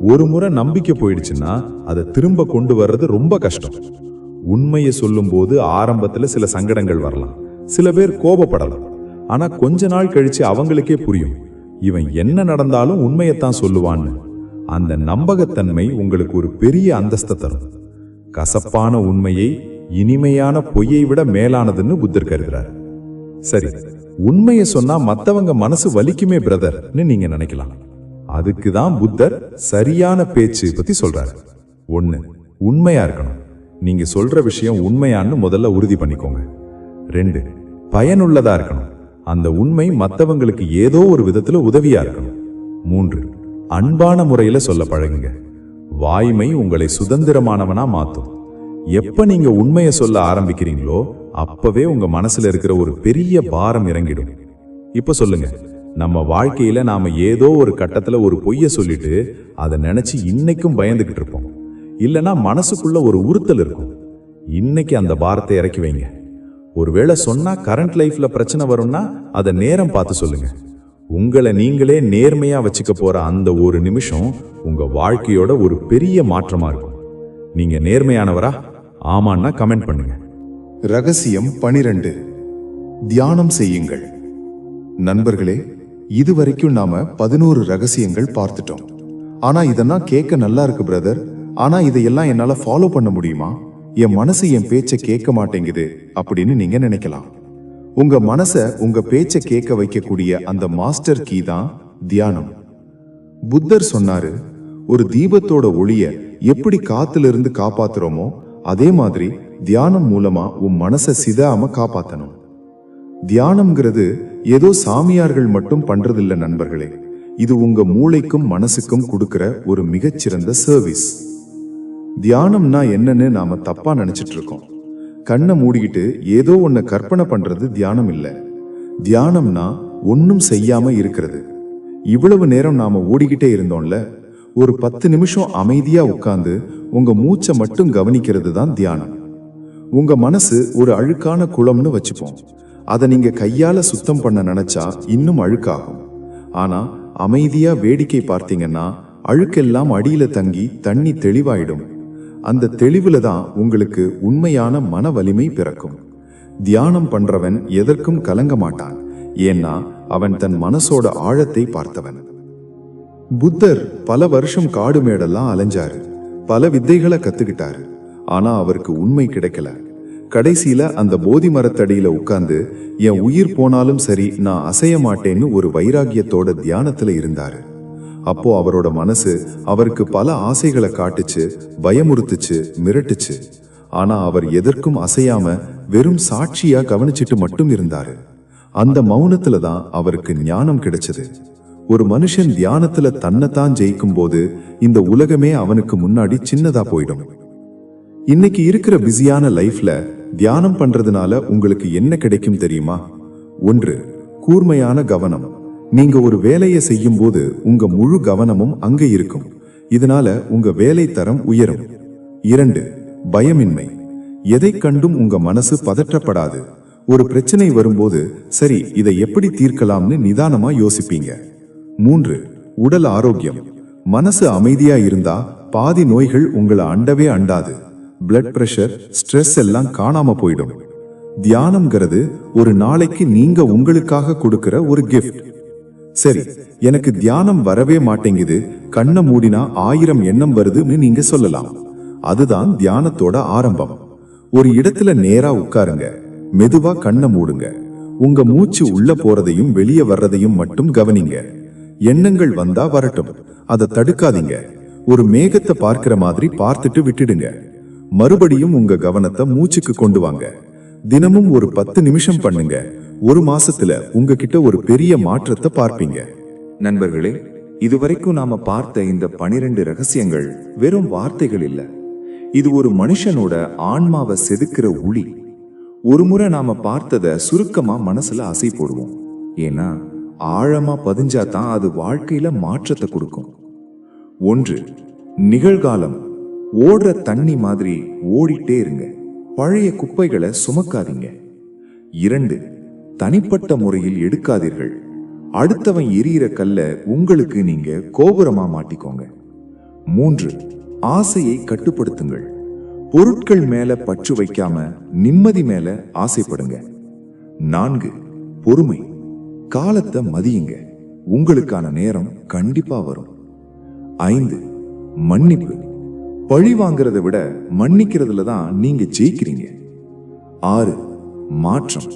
ஒரு முறை நம்பிக்கை போயிடுச்சுன்னா அதை திரும்ப கொண்டு வர்றது ரொம்ப கஷ்டம். உண்மையை சொல்லும் போது ஆரம்பத்துல சில சங்கடங்கள் வரலாம், சில பேர் கோபப்படலாம். ஆனா கொஞ்ச நாள் கழிச்சு அவங்களுக்கே புரியும், இவன் என்ன நடந்தாலும் உண்மையைத்தான் சொல்லுவான்னு. அந்த நம்பகத்தன்மை உங்களுக்கு ஒரு பெரிய அந்தஸ்தை தரும். கசப்பான உண்மையை இனிமையான பொய்யை விட மேலானதுன்னு புத்தர் கருதுறார். சரி, உண்மையை சொன்னா மத்தவங்க மனசு வலிக்குமே பிரதர்னு நீங்க நினைக்கலாம். அதுக்குதான் புத்தர் சரியான பேச்சு பத்தி சொல்றாரு. 1, உண்மையா இருக்கணும். நீங்க சொல்ற விஷயம் உண்மையான்னு முதல்ல உறுதி பண்ணிக்கோங்க. 2, பயனுள்ளதா இருக்கணும். அந்த உண்மை மத்தவங்களுக்கு ஏதோ ஒரு விதத்துல உதவியா இருக்கணும். 3, அன்பான முறையில சொல்ல பழகுங்க. வாய்மை உங்களை சுதந்திரமானவனா மாத்தும். எப்ப நீங்க உண்மையை சொல்ல ஆரம்பிக்கிறீங்களோ அப்பவே உங்க மனசுல இருக்கிற ஒரு பெரிய பாரம் இறங்கிடும். இப்ப சொல்லுங்க, நம்ம வாழ்க்கையில நாம ஏதோ ஒரு கட்டத்துல ஒரு பொய்ய சொல்லிட்டு அதை நினைச்சு இன்னைக்கும் பயந்துகிட்டு இருப்போம். இல்லனா மனசுக்குள்ள ஒரு உறுத்தல் இருக்கும். இன்னைக்கு அந்த பாரத்தை இறக்கி வைங்க. ஒருவேளை சொன்னா கரண்ட் லைஃப்ல பிரச்சனை வரும்னா அதை நேரம் பார்த்து சொல்லுங்க. உங்களை நீங்களே நேர்மையா வச்சுக்க போற அந்த ஒரு நிமிஷம் உங்க வாழ்க்கையோட ஒரு பெரிய மாற்றமா இருக்கும். நீங்க நேர்மையானவரா? ஆமான்னா கமெண்ட் பண்ணுங்க. ரகசியம் 12. தியானம் செய்யுங்கள். நண்பர்களே, இதுவரைக்கும் நாம 11 ரகசியங்கள் பார்த்துட்டோம். ஆனா இதெல்லாம் கேட்க நல்லா இருக்கு பிரதர், ஆனா இதையெல்லாம் என்னால ஃபாலோ பண்ண முடியுமா? என் மனசு என் பேச்சை கேட்க மாட்டேங்குது அப்படின்னு நீங்க நினைக்கலாம். உங்க மனசை உங்க பேச்சை கேட்க வைக்கக்கூடிய அந்த மாஸ்டர் கீ தான் தியானம். புத்தர் சொன்னாரு, ஒரு தீபத்தோட ஒளிய எப்படி காத்துல இருந்து காப்பாத்துறோமோ அதே மாதிரி தியானம் மூலமா உன் மனசை சிதாம காப்பாத்தணும். தியானம்ங்கிறது ஏதோ சாமியார்கள் மட்டும் பண்றதில்ல நண்பர்களே. இது உங்க மூளைக்கும் மனசுக்கும் கொடுக்கிற ஒரு மிகச்சிறந்த சர்வீஸ். தியானம்னா என்னன்னு நாம தப்பா நினைச்சிட்டு இருக்கோம். கண்ணை மூடிக்கிட்டு ஏதோ ஒன்ன கற்பனை பண்றது தியானம் இல்ல. தியானம்னா ஒன்னும் செய்யாம இருக்கிறது. இவ்வளவு நேரம் நாம ஓடிக்கிட்டே இருந்தோம்ல, ஒரு 10 நிமிஷம் அமைதியா உட்கார்ந்து உங்க மூச்சை மட்டும் கவனிக்கிறது தான் தியானம். உங்க மனசு ஒரு அழுக்கான குளம்னு வச்சுப்போம். அதை நீங்க கையால சுத்தம் பண்ண நினைச்சா இன்னும் அழுக்காகும். ஆனா அமைதியா வேடிக்கை பார்த்தீங்கன்னா அழுக்கெல்லாம் அடியில தங்கி தண்ணி தெளிவாயிடும். அந்த தெளிவுல தான் உங்களுக்கு உண்மையான மன வலிமை பிறக்கும். தியானம் பண்றவன் எதற்கும் கலங்க மாட்டான். ஏன்னா அவன் தன் மனசோட ஆழத்தை பார்த்தவன். புத்தர் பல வருஷம் காடு மேடெல்லாம் அலைஞ்சாரு, பல வித்தைகளை கத்துக்கிட்டாரு. ஆனா அவருக்கு உண்மை கிடைக்கல. கடைசியில அந்த போதி மரத்தடியில உட்கார்ந்து என் உயிர் போனாலும் சரி நான் அசைய மாட்டேன்னு ஒரு வைராகியத்தோட தியானத்துல இருந்தாரு. அப்போ அவரோட மனசு அவருக்கு பல ஆசைகளை காட்டுச்சு, பயமுறுத்துச்சு, மிரட்டுச்சு. ஆனா அவர் எதற்கும் அசையாம வெறும் சாட்சியா கவனிச்சிட்டு மட்டும் இருந்தாரு. அந்த மௌனத்துல தான் அவருக்கு ஞானம் கிடைச்சது. ஒரு மனுஷன் தியானத்துல தன்னைத்தான் ஜெயிக்கும் போது இந்த உலகமே அவனுக்கு முன்னாடி சின்னதா போயிடும். இன்னைக்கு இருக்கிற பிஸியான லைஃப்ல தியானம் பண்றதுனால உங்களுக்கு என்ன கிடைக்கும் தெரியுமா? 1, கூர்மையான கவனம். நீங்க ஒரு வேலையை செய்யும் போது உங்க முழு கவனமும் அங்க இருக்கும். இதனால உங்க வேலை தரம் உயரும். 2, பயமின்மை. எதை கண்டும் உங்க மனசு பதற்றப்படாது. ஒரு பிரச்சனை வரும்போது சரி இதை எப்படி தீர்க்கலாம்னு நிதானமா யோசிப்பீங்க. 3, உடல் ஆரோக்கியம். மனசு அமைதியா இருந்தா பாதி நோய்கள் உங்களை அண்டவே அண்டாது. பிளட் பிரஷர், ஸ்ட்ரெஸ் எல்லாம் காணாம போயிடும். தியானம்ங்கிறது ஒரு நாளைக்கு நீங்க உங்களுக்காக கொடுக்கிற ஒரு கிஃப்ட். சரி, எனக்கு தியானம் வரவே மாட்டேங்குது, கண்ணை மூடினா 1000 எண்ணம் வருதுன்னு நீங்க சொல்லலாம். அதுதான் தியானத்தோட ஆரம்பம். ஒரு இடத்துல நேரா உட்காருங்க, மெதுவா கண்ணை மூடுங்க. உங்க மூச்சு உள்ள போறதையும் வெளியே வர்றதையும் மட்டும் கவனிங்க. எண்ணங்கள் வந்தா வரட்டும், அதை தடுக்காதீங்க. ஒரு மேகத்தை பார்க்கிற மாதிரி பார்த்துட்டு விட்டுடுங்க. மறுபடியும் உங்க கவனத்தை மூச்சுக்கு கொண்டு வாங்க. தினமும் ஒரு 10 நிமிஷம் பண்ணுங்க. ஒரு மாசத்துல உங்ககிட்ட ஒரு பெரிய மாற்றத்தை பார்ப்பீங்க. நண்பர்களே, இதுவரைக்கும் நாம பார்த்த இந்த 12 ரகசியங்கள் வெறும் வார்த்தைகள் இல்ல. இது ஒரு மனுஷனோட ஆன்மாவை செதுக்கிற உளி. ஒரு முறை நாம பார்த்தத சுருக்கமா மனசுல அசை போடுவோம். ஏன்னா ஆழமா பதிஞ்சாதான் அது வாழ்க்கையில மாற்றத்தை கொடுக்கும். 1. நிகழ்காலம். ஓடுற தண்ணி மாதிரி ஓடிட்டே இருங்க. பழைய குப்பைகளை சுமக்காதீங்க. 2. தனிப்பட்ட முறையில் எடுக்காதீர்கள். அடுத்தவன் எரியிற கல்ல உங்களுக்கு நீங்க கோபுரமா மாட்டிக்கோங்க. 3. ஆசையை கட்டுப்படுத்துங்கள். பொருட்கள் மேல பற்று வைக்காம நிம்மதி மேல ஆசைப்படுங்க. 4. பொறுமை. காலத்தை மதியுங்க. உங்களுக்கான நேரம் கண்டிப்பா வரும். 5. மன்னிப்பு. பழி வாங்குறதை விட மன்னிக்கிறதுல தான் நீங்க ஜெயிக்கிறீங்க. 6. மாற்றம்.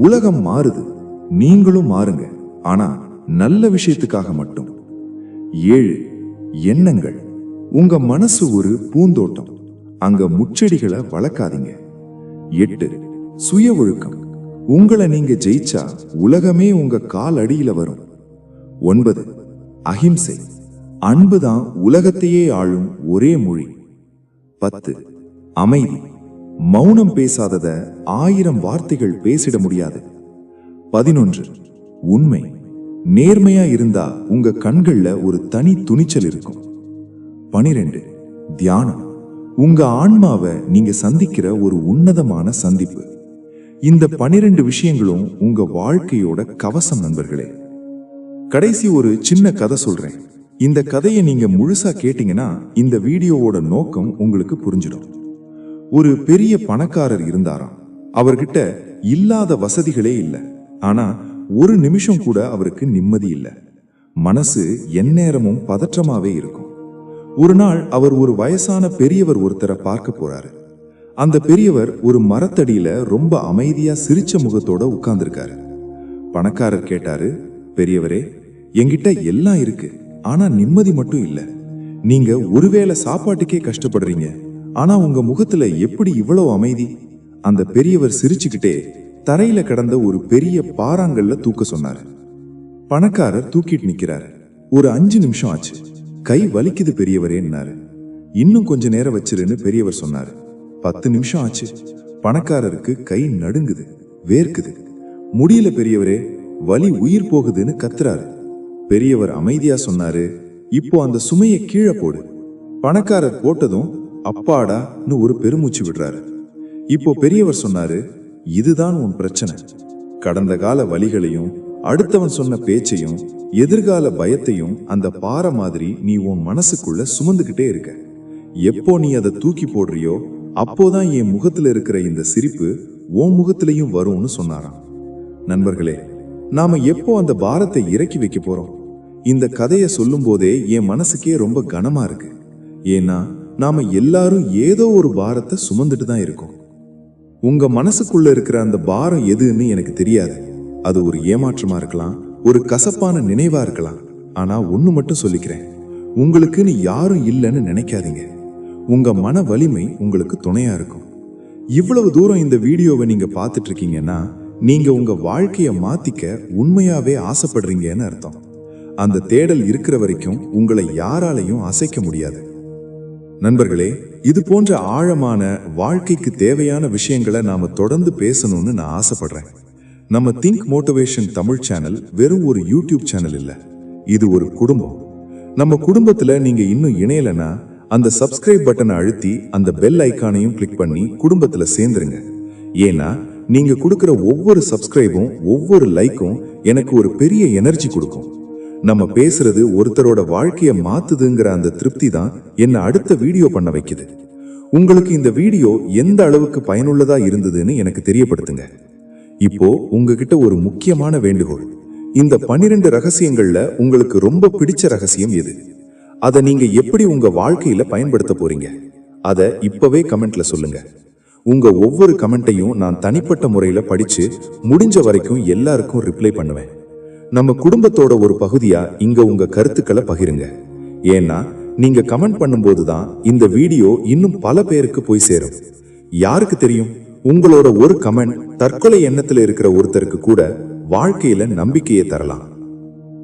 உலகம் மாறுது, நீங்களும் மாறுங்க. ஆனா நல்ல விஷயத்துக்காக மட்டும். 7. எண்ணங்கள். உங்க மனசு ஒரு பூந்தோட்டம், அங்க முச்செடிகளை வளர்க்காதீங்க. 8. சுய ஒழுக்கம். உங்களை நீங்க ஜெயிச்சா உலகமே உங்க கால் அடியில வரும். 9. அஹிம்சை. அன்புதான் உலகத்தையே ஆளும் ஒரே மொழி. 10. அமைதி. மௌனம் பேசாதத 1000 வார்த்தைகள் பேசிட முடியாது. 11. உண்மை. நேர்மையா இருந்தா உங்க கண்கள்ல ஒரு தனி துணிச்சல் இருக்கும். 12. தியானம். உங்க ஆன்மாவை நீங்க சந்திக்கிற ஒரு உன்னதமான சந்திப்பு. இந்த 12 விஷயங்களும் உங்க வாழ்க்கையோட கவசம் நண்பர்களே. கடைசி ஒரு சின்ன கதை சொல்றேன். இந்த கதையை நீங்க முழுசா கேட்டீங்கன்னா இந்த வீடியோவோட நோக்கம் உங்களுக்கு புரிஞ்சிடும். ஒரு பெரிய பணக்காரர் இருந்தாராம். அவர்கிட்ட இல்லாத வசதிகளே இல்லை. ஆனா ஒரு நிமிஷம் கூட அவருக்கு நிம்மதி இல்லை. மனசு எந்நேரமும் பதற்றமாவே இருக்கும். ஒரு நாள் அவர் ஒரு வயசான பெரியவர் ஒருத்தரை பார்க்க போறாரு. அந்த பெரியவர் ஒரு மரத்தடியில ரொம்ப அமைதியா சிரிச்ச முகத்தோட உட்கார்ந்திருக்காரு. பணக்காரர் கேட்டாரு, பெரியவரே, என்கிட்ட எல்லாம் இருக்கு, ஆனா நிம்மதி மட்டும் இல்ல. நீங்க ஒருவேளை சாப்பாட்டுக்கே கஷ்டப்படுறீங்க, ஆனா உங்க முகத்துல எப்படி இவ்வளவு அமைதி? அந்த பெரியவர் சிரிச்சுக்கிட்டே தரையில கிடந்த ஒரு பெரிய பாறாங்கல்ல தூக்க சொன்னாரு. பணக்காரர் தூக்கிட்டு நிக்கிறாரு. ஒரு 5 நிமிஷம் ஆச்சு. கை வலிக்குது பெரியவரேன்னாரு. இன்னும் கொஞ்ச நேரம் வச்சிருன்னு பெரியவர் சொன்னாரு. 10 நிமிஷம் ஆச்சு. பணக்காரருக்கு கை நடுங்குது, வேர்க்குது. முடியல பெரியவரே, வலி உயிர் போகுதுன்னு கத்துறாரு. பெரியவர் அமைதியா சொன்னாரு, இப்போ அந்த சுமையை கீழே போடு. பணக்காரர் போட்டதும் அப்பாடான்னு ஒரு பெருமூச்சு விடுறாரு. இப்போ பெரியவர் சொன்னாரு, இதுதான் உன் பிரச்சனை. கடந்த கால வலிகளையும் அடுத்தவன் சொன்ன பேச்சையும் எதிர்கால பயத்தையும் அந்த பாறை மாதிரி நீ உன் மனசுக்குள்ள சுமந்துகிட்டே இருக்க. எப்போ நீ அதை தூக்கி போடுறியோ அப்போதான் என் முகத்துல இருக்கிற இந்த சிரிப்பு உன் முகத்திலையும் வரும்னு சொன்னாராம். நண்பர்களே, நாம எப்போ அந்த பாரத்தை இறக்கி வைக்க போறோம்? இந்த கதையை சொல்லும் போதே என் மனசுக்கே ரொம்ப கனமா இருக்கு. ஏன்னா நாம எல்லாரும் ஏதோ ஒரு பாரத்தை சுமந்துட்டு தான் இருக்கோம். உங்க மனசுக்குள்ள இருக்கிற அந்த பாரம் எதுன்னு எனக்கு தெரியாது. அது ஒரு ஏமாற்றமா இருக்கலாம், ஒரு கசப்பான நினைவா இருக்கலாம். ஆனா ஒண்ணு மட்டும் சொல்லிக்கிறேன், உங்களுக்குன்னு யாரும் இல்லைன்னு நினைக்காதீங்க. உங்க மன வலிமை உங்களுக்கு துணையா இருக்கும். இவ்வளவு தூரம் இந்த வீடியோவை நீங்க பார்த்துட்டு இருக்கீங்கன்னா நீங்க உங்க வாழ்க்கைய மாத்திக்க உண்மையாவே ஆசைப்படுறீங்கன்னு அர்த்தம். அந்த தேடல் இருக்கிற வரைக்கும் உங்களை யாராலையும் அசைக்க முடியாது. நண்பர்களே, இது போன்ற ஆழமான வாழ்க்கைக்கு தேவையான விஷயங்களை நாம தொடர்ந்து பேசணும்னு நான் ஆசைப்படுறேன். நம்ம திங்க் மோட்டிவேஷன் தமிழ் சேனல் வெறும் ஒரு யூடியூப் சேனல் இல்ல, இது ஒரு குடும்பம். நம்ம குடும்பத்துல நீங்க இன்னும் இணையலனா அந்த சப்ஸ்கிரைப் பட்டனை அழுத்தி அந்த பெல் ஐக்கானையும் கிளிக் பண்ணி குடும்பத்துல சேர்ந்துருங்க. ஏன்னா நீங்க கொடுக்கிற ஒவ்வொரு சப்ஸ்கிரைபும் ஒவ்வொரு லைக்கும் எனக்கு ஒரு பெரிய எனர்ஜி கொடுக்கும். நம்ம பேசுறது ஒருத்தரோட வாழ்க்கையை மாத்துதுங்கிற அந்த திருப்தி தான் என்ன அடுத்த வீடியோ பண்ண வைக்குது. உங்களுக்கு இந்த வீடியோ எந்த அளவுக்கு பயனுள்ளதா இருந்ததுன்னு எனக்கு தெரியப்படுத்துங்க. இப்போ உங்ககிட்ட ஒரு முக்கியமான வேண்டுகோள். இந்த 12 ரகசியங்கள்ல உங்களுக்கு ரொம்ப பிடிச்ச ரகசியம் எது? அதை நீங்க எப்படி உங்க வாழ்க்கையில பயன்படுத்த போறீங்க? அதை இப்பவே கமெண்ட்ல சொல்லுங்க. உங்க ஒவ்வொரு கமெண்ட்டையும் நான் தனிப்பட்ட முறையில படிச்சு முடிஞ்ச வரைக்கும் எல்லாருக்கும் ரிப்ளை பண்ணுவேன். நம்ம குடும்பத்தோட ஒரு பகுதியா இங்க உங்க கருத்துக்களை பகிருங்க. ஏன்னா நீங்க கமெண்ட் பண்ணும்போது தான் இந்த வீடியோ இன்னும் பல பேருக்கு போய் சேரும். யாருக்கு தெரியும், உங்களோட ஒரு கமெண்ட் தற்கொலை எண்ணத்துல இருக்கிற ஒருத்தருக்கு கூட வாழ்க்கையில நம்பிக்கையை தரலாம்.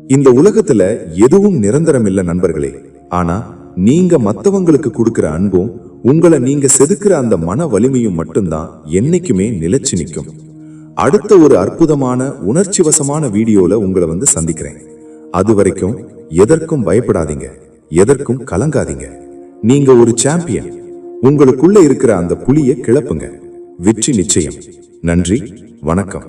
இந்த உலகத்துல எதுவும் நிரந்தரம் இல்ல நண்பர்களே. ஆனா நீங்க மத்தவங்களுக்கு கொடுக்கிற அன்பும் உங்களை நீங்க செதுக்கிற அந்த மன வலிமையும் மட்டும்தான் என்னைக்குமே நிலைச்சு நிற்கும். அடுத்த ஒரு அற்புதமான உணர்ச்சி வசமான வீடியோல உங்களை சந்திக்கிறேன். அது வரைக்கும் எதற்கும் பயப்படாதீங்க, எதற்கும் கலங்காதீங்க. நீங்க ஒரு சாம்பியன். உங்களுக்குள்ள இருக்கிற அந்த புலியை கிளப்புங்க. வெற்றி நிச்சயம். நன்றி, வணக்கம்.